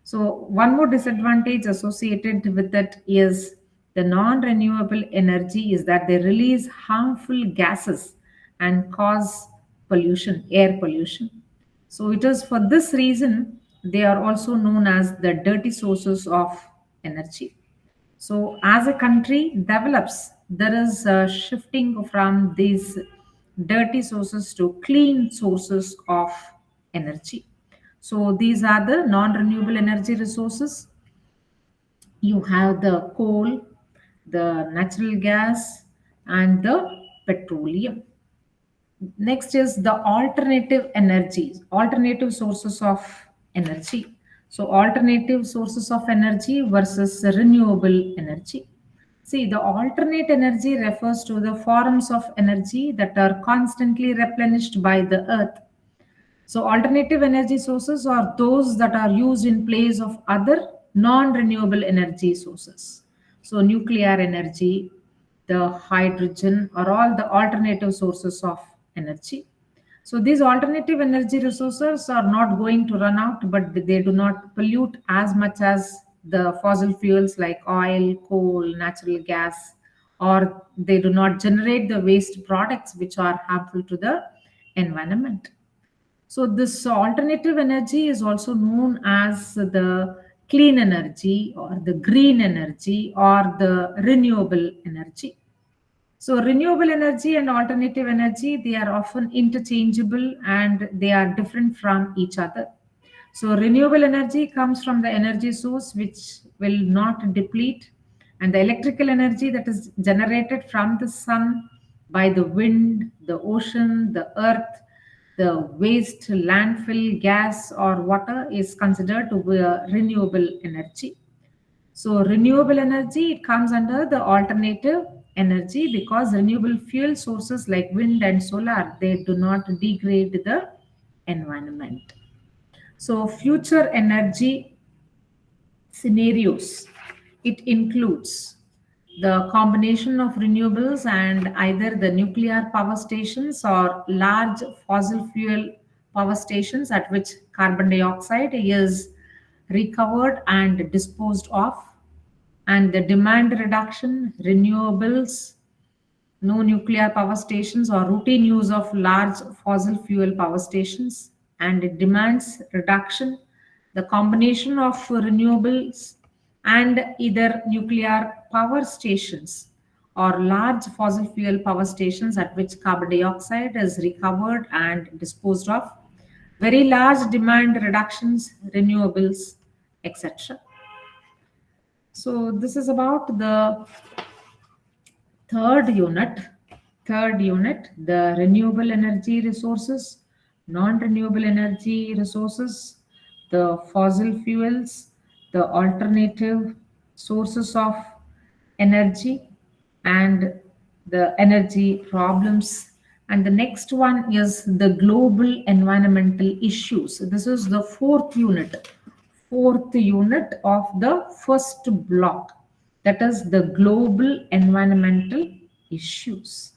So, one more disadvantage associated with that is the non renewable energy is that they release harmful gases and cause pollution, air pollution. So, it is for this reason they are also known as the dirty sources of energy. So, as a country develops, there is a shifting from these dirty sources to clean sources of energy. So, these are the non renewable energy resources. You have the coal, the natural gas, and the petroleum. Next is the alternative energies, alternative sources of energy. So, alternative sources of energy versus renewable energy. See, the alternate energy refers to the forms of energy that are constantly replenished by the earth. So, alternative energy sources are those that are used in place of other non renewable energy sources. So, nuclear energy, the hydrogen are all the alternative sources of energy. So, these alternative energy resources are not going to run out, but they do not pollute as much as the fossil fuels like oil, coal, natural gas, or they do not generate the waste products which are harmful to the environment. So this alternative energy is also known as the clean energy or the green energy or the renewable energy. So renewable energy and alternative energy, they are often interchangeable and they are different from each other. So renewable energy comes from the energy source which will not deplete, and the electrical energy that is generated from the sun by the wind, the ocean, the earth, the waste, landfill, gas, or water is considered to be a renewable energy. So renewable energy, it comes under the alternative energy because renewable fuel sources like wind and solar, they do not degrade the environment. So future energy scenarios, it includes the combination of renewables and either the nuclear power stations or large fossil fuel power stations at which carbon dioxide is recovered and disposed of, and the demand reduction, renewables, no nuclear power stations or routine use of large fossil fuel power stations, and it demands reduction, the combination of renewables and either nuclear power stations or large fossil fuel power stations at which carbon dioxide is recovered and disposed of, very large demand reductions, renewables, etc. So this is about the third unit. Third unit, the renewable energy resources, non-renewable energy resources, the fossil fuels, the alternative sources of energy, and the energy problems. And the next one is the global environmental issues. This is the fourth unit of the first block, that is the global environmental issues.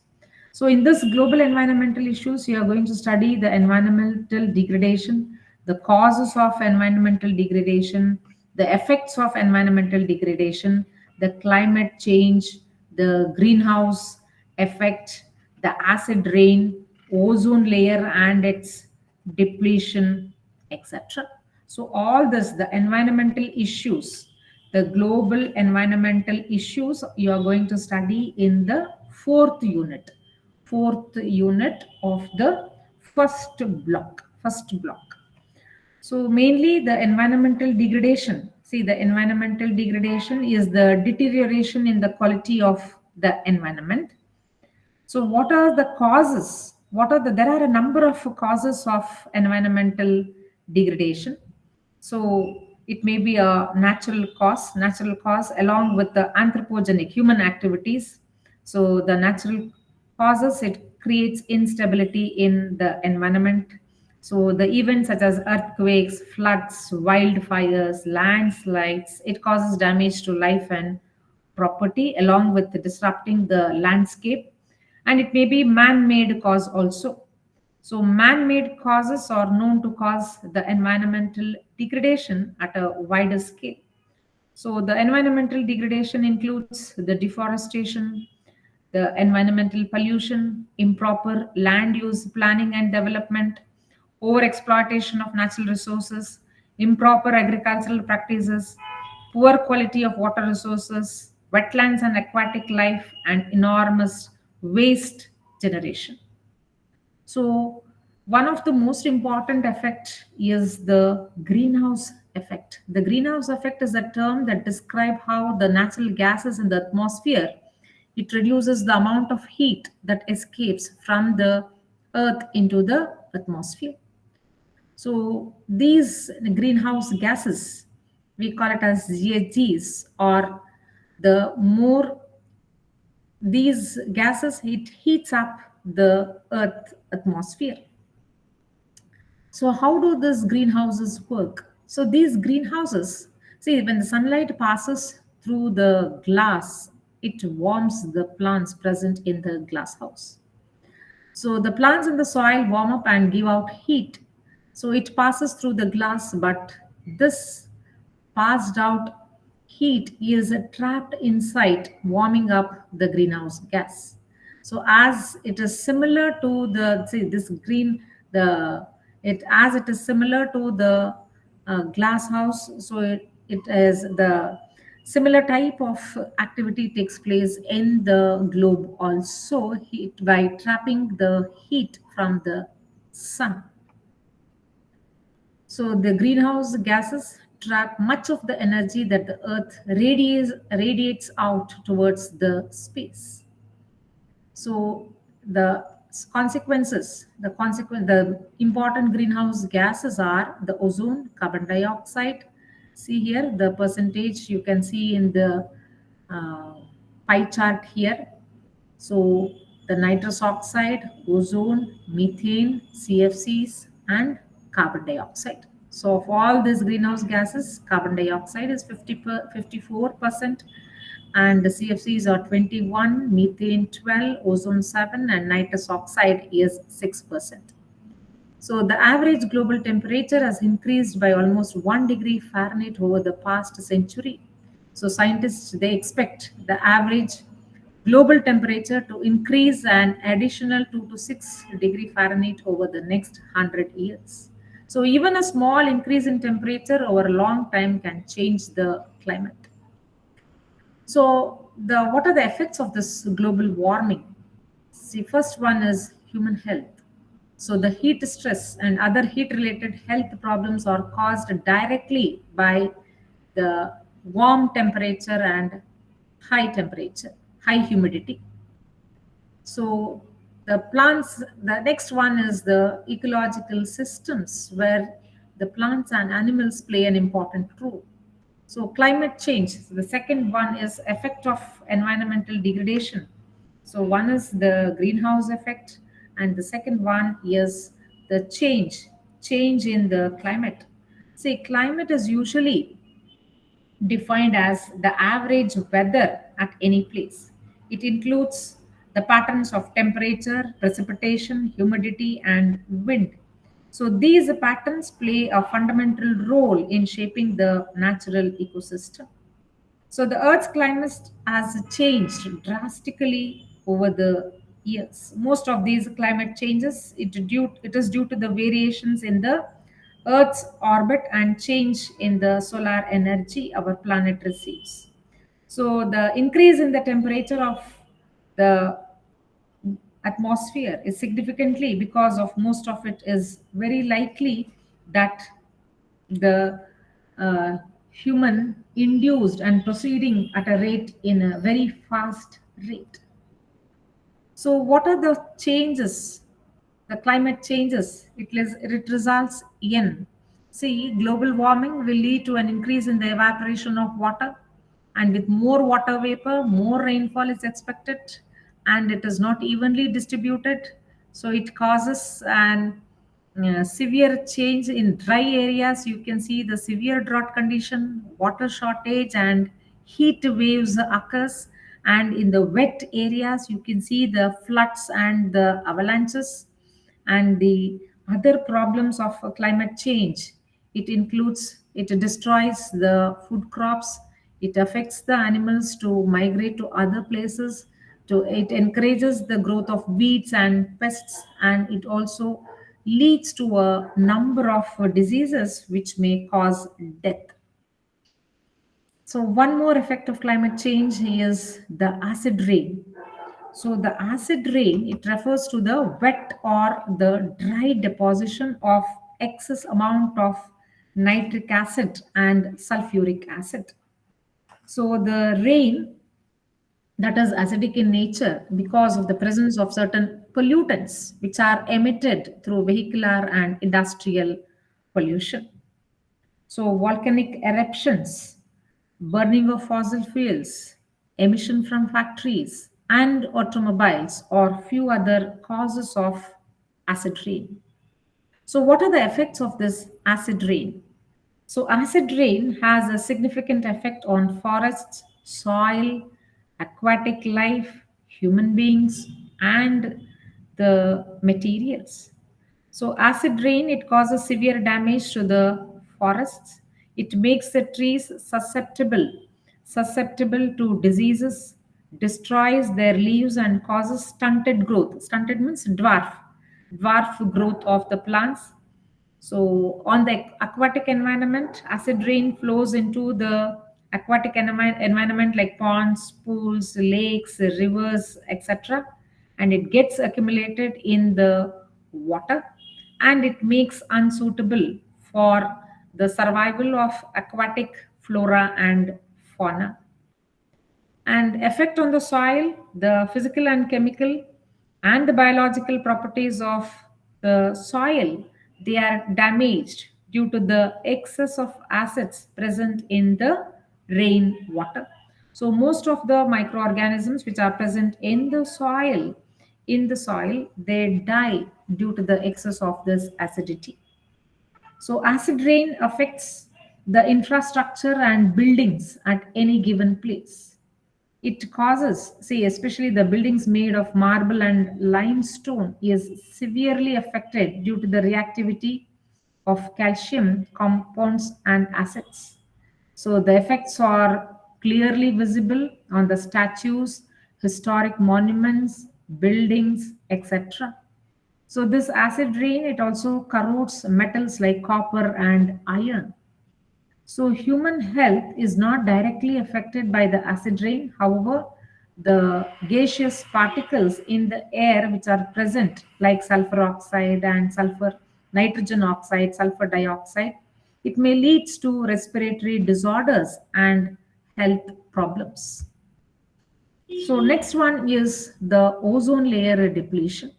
So in this global environmental issues, you are going to study the environmental degradation, the causes of environmental degradation, the effects of environmental degradation, the climate change, the greenhouse effect, the acid rain, ozone layer and its depletion, etc. So all this, the environmental issues, the global environmental issues, you are going to study in the fourth unit of the first block. So mainly the environmental degradation. See, the environmental degradation is the deterioration in the quality of the environment. So what are the causes? There are a number of causes of environmental degradation. So it may be a natural cause along with the anthropogenic human activities. So the natural causes, it creates instability in the environment. So the events such as earthquakes, floods, wildfires, landslides, it causes damage to life and property along with disrupting the landscape, and it may be man-made cause also. So man-made causes are known to cause the environmental degradation at a wider scale. So the environmental degradation includes the deforestation, the environmental pollution, improper land use planning and development, overexploitation of natural resources, improper agricultural practices, poor quality of water resources, wetlands and aquatic life, and enormous waste generation. So one of the most important effect is the greenhouse effect. The greenhouse effect is a term that describes how the natural gases in the atmosphere, it reduces the amount of heat that escapes from the earth into the atmosphere. So these greenhouse gases, we call it as GHGs, or the more these gases, it heats up the earth atmosphere. So how do these greenhouses work? So these greenhouses, see, when the sunlight passes through the glass, it warms the plants present in the glass house. So the plants in the soil warm up and give out heat. So it passes through the glass, but this passed out heat is trapped inside, warming up the greenhouse gas. So as it is similar to the, see, this green, the it as it is similar to the glass house, so it is the similar type of activity takes place in the globe also, heat by trapping the heat from the sun. So the greenhouse gases trap much of the energy that the earth radiates out towards the space. So the the important greenhouse gases are the ozone, carbon dioxide. See here the percentage you can see in the uh, pie chart here. So the nitrous oxide, ozone, methane, CFCs, and carbon dioxide. So of all these greenhouse gases, carbon dioxide is 54%, and the CFCs are 21, methane 12, ozone 7, and nitrous oxide is 6%. So the average global temperature has increased by almost 1 degree Fahrenheit over the past century. So scientists, they expect the average global temperature to increase an additional 2 to 6 degree Fahrenheit over the next 100 years. So even a small increase in temperature over a long time can change the climate. So the what are the effects of this global warming? See, first one is human health. So the heat stress and other heat related health problems are caused directly by the warm temperature and high humidity. So the next one is the ecological systems, where the plants and animals play an important role. So climate change, so the second one is effect of environmental degradation. So one is the greenhouse effect, and the second one is the change in the climate. See, climate is usually defined as the average weather at any place. It includes the patterns of temperature, precipitation, humidity, and wind. So these patterns play a fundamental role in shaping the natural ecosystem. So the Earth's climate has changed drastically over the years. Most of these climate changes, it is due to the variations in the Earth's orbit and change in the solar energy our planet receives. So the increase in the temperature of the atmosphere is significantly because of most of it is very likely that the human induced and proceeding at a rate in a very fast rate. So what are the changes, the climate changes? It results in, see, global warming will lead to an increase in the evaporation of water, and with more water vapor, more rainfall is expected, and it is not evenly distributed. So it causes an severe change in dry areas. You can see the severe drought condition, water shortage, and heat waves occurs. And in the wet areas, you can see the floods and the avalanches. And the other problems of climate change, it destroys the food crops, it affects the animals to migrate to other places, it encourages the growth of weeds and pests, and it also leads to a number of diseases which may cause death. So one more effect of climate change is the acid rain. So the acid rain, it refers to the wet or the dry deposition of excess amount of nitric acid and sulfuric acid. So that is acidic in nature because of the presence of certain pollutants which are emitted through vehicular and industrial pollution. So, volcanic eruptions, burning of fossil fuels, emission from factories, and automobiles are few other causes of acid rain. So, what are the effects of this acid rain? So, acid rain has a significant effect on forests, soil, aquatic life, human beings, and the materials. So, acid rain it causes severe damage to the forests. It makes the trees susceptible to diseases, destroys their leaves, and causes stunted growth. Stunted means dwarf growth of the plants. So, on the aquatic environment, acid rain flows into the aquatic environment like ponds, pools, lakes, rivers, etc. And it gets accumulated in the water and it makes unsuitable for the survival of aquatic flora and fauna. And effect on the soil, the physical and chemical and the biological properties of the soil, they are damaged due to the excess of acids present in the rain water. So most of the microorganisms which are present in the soil they die due to the excess of this acidity. So acid rain affects the infrastructure and buildings at any given place. It causes, see, especially the buildings made of marble and limestone is severely affected due to the reactivity of calcium compounds and acids. So the effects are clearly visible on the statues, historic monuments, buildings, etc. So this acid rain it also corrodes metals like copper and iron. So, human health is not directly affected by the acid rain. However, the gaseous particles in the air which are present, like sulfur oxide and sulfur nitrogen oxide, sulfur dioxide, it may lead to respiratory disorders and health problems. So, next one is the ozone layer depletion.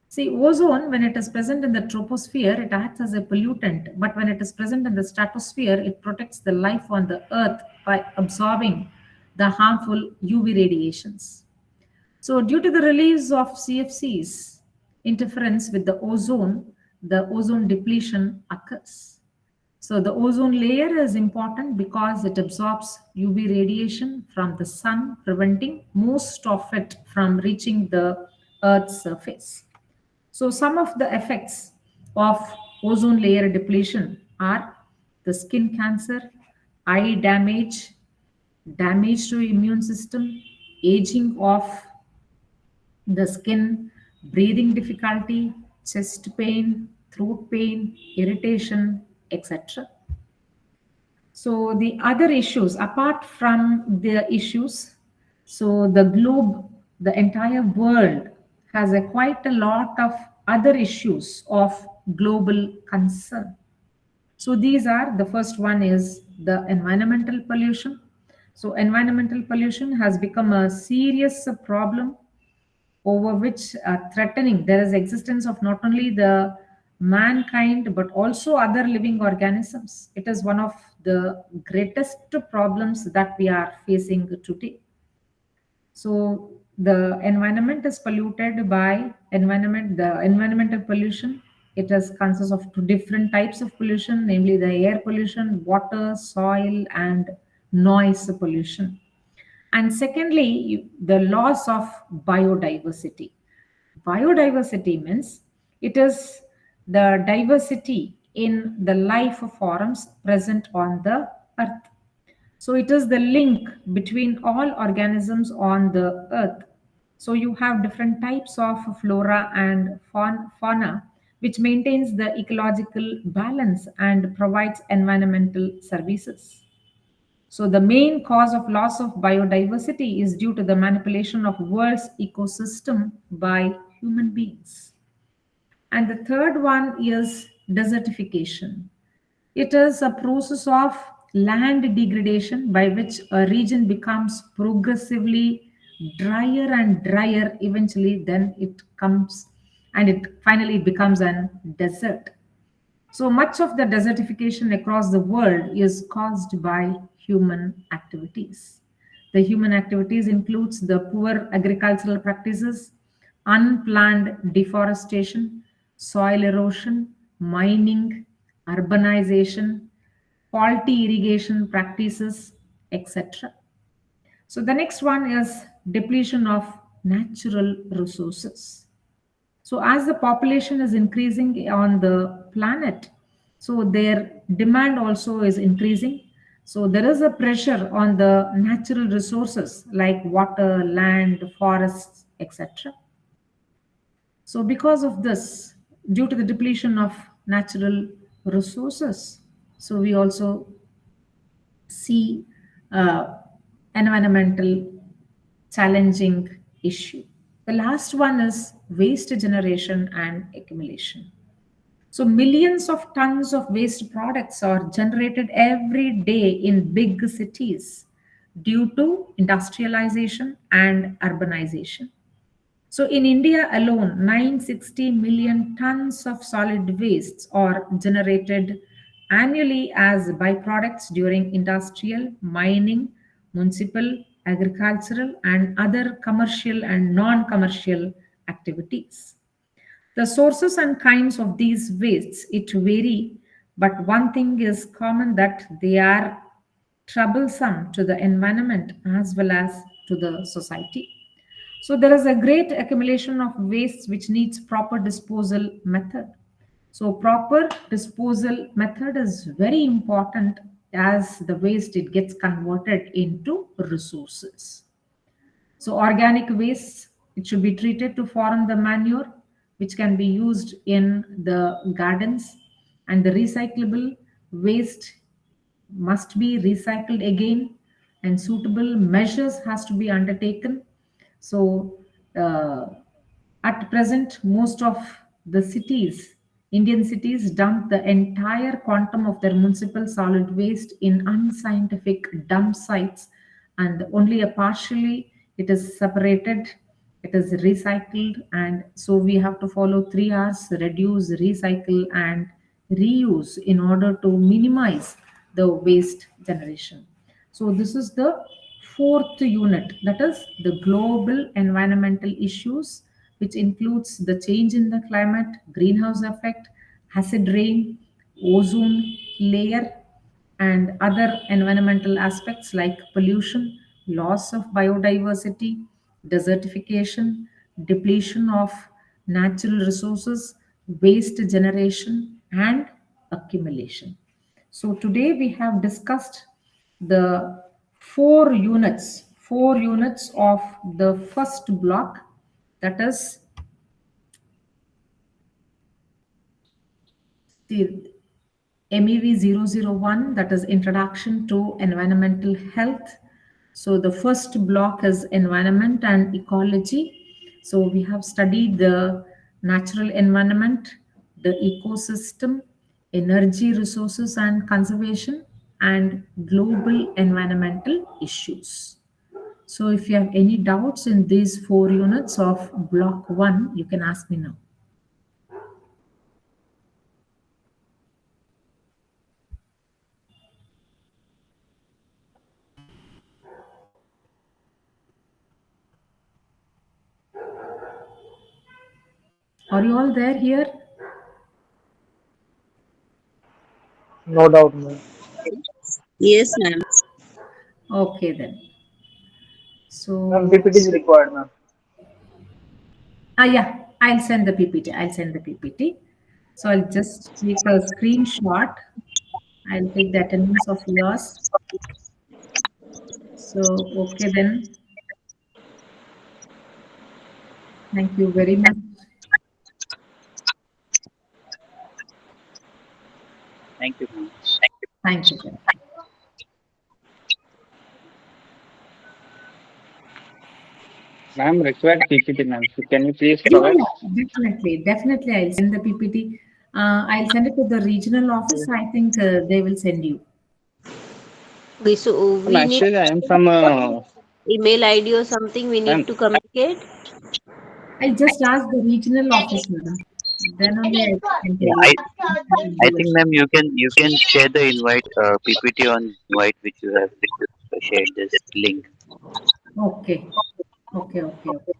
See, ozone, when it is present in the troposphere, it acts as a pollutant. But when it is present in the stratosphere, it protects the life on the earth by absorbing the harmful UV radiations. So, due to the release of CFCs, interference with the ozone depletion occurs. So, the ozone layer is important because it absorbs UV radiation from the sun, preventing most of it from reaching the Earth's surface. So, some of the effects of ozone layer depletion are the skin cancer, eye damage, damage to immune system, aging of the skin, breathing difficulty, chest pain, throat pain, irritation, etc. So the other issues, apart from the issues, so the globe, the entire world has a quite a lot of other issues of global concern. So these are the first one is the environmental pollution. So environmental pollution has become a serious problem over which threatening there is existence of not only the mankind but also other living organisms. It is one of the greatest problems that we are facing today. So the environment is polluted by the environmental pollution. It is consists of two different types of pollution, namely the air pollution, water, soil, and noise pollution. And secondly, the loss of biodiversity. Biodiversity means it is the diversity in the life forms present on the earth. So it is the link between all organisms on the earth. So you have different types of flora and fauna, which maintains the ecological balance and provides environmental services. So the main cause of loss of biodiversity is due to the manipulation of world's ecosystem by human beings. And the third one is desertification. It is a process of land degradation by which a region becomes progressively drier and drier. Eventually, then it comes and it finally becomes a desert. So much of the desertification across the world is caused by human activities. The human activities includes the poor agricultural practices, unplanned deforestation, soil erosion, mining, urbanization, faulty irrigation practices, etc. So the next one is depletion of natural resources. So as the population is increasing on the planet, so their demand also is increasing. So there is a pressure on the natural resources like water, land, forests, etc. So because of this, due to the depletion of natural resources, so we also see uh, environmental challenging issue. The last one is waste generation and accumulation. So millions of tons of waste products are generated every day in big cities due to industrialization and urbanization. So in India alone, 960 million tons of solid wastes are generated annually as byproducts during industrial, mining, municipal, agricultural, and other commercial and non commercial activities. The sources and kinds of these wastes it vary, but one thing is common that they are troublesome to the environment as well as to the society. So there is a great accumulation of waste which needs proper disposal method. So proper disposal method is very important as the waste it gets converted into resources. So organic waste, it should be treated to form the manure, which can be used in the gardens, and the recyclable waste must be recycled again, and suitable measures has to be undertaken. So uh, at present, most of the cities, Indian cities, dump the entire quantum of their municipal solid waste in unscientific dump sites, and only a partially it is separated, it is recycled, and so we have to follow 3 R's: reduce, recycle, and reuse in order to minimize the waste generation. So this is the fourth unit, that is the global environmental issues, which includes the change in the climate, greenhouse effect, acid rain, ozone layer, and other environmental aspects like pollution, loss of biodiversity, desertification, depletion of natural resources, waste generation, and accumulation. So today we have discussed the four units of the first block, that is the MEV 001, that is Introduction to Environmental Health. So the first block is environment and ecology. So we have studied the natural environment, the ecosystem, energy resources and conservation, and global environmental issues. So if you have any doubts in these 4 units of block 1, you can ask me now. Are you all there here? No doubt, ma'am. Yes, ma'am. Okay then. Ma'am, So PPT is required, ma'am. yeah, I'll send the PPT. I'll send the PPT. So I'll just take a screenshot. I'll take the attendance of yours. So okay then. Thank you very much. Thank you, ma'am. Thank you. Then. Ma'am, required PPT, ma'am. So can you please Yeah, provide? yeah, definitely, definitely. I'll send the PPT. I'll send it to the regional office. I think they will send you. Okay, so Ma'am, we need. actually, I am from email ID or something we Ma'am, need to communicate? I'll just ask the regional office, madam. Then only I can tell Yeah, you. I think, ma'am, you can share the invite PPT on invite which you have shared this link. Okay. Okay, okay, okay.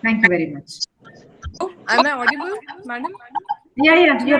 Thank you very much. Oh, am I audible, madam? Yeah, yeah, you're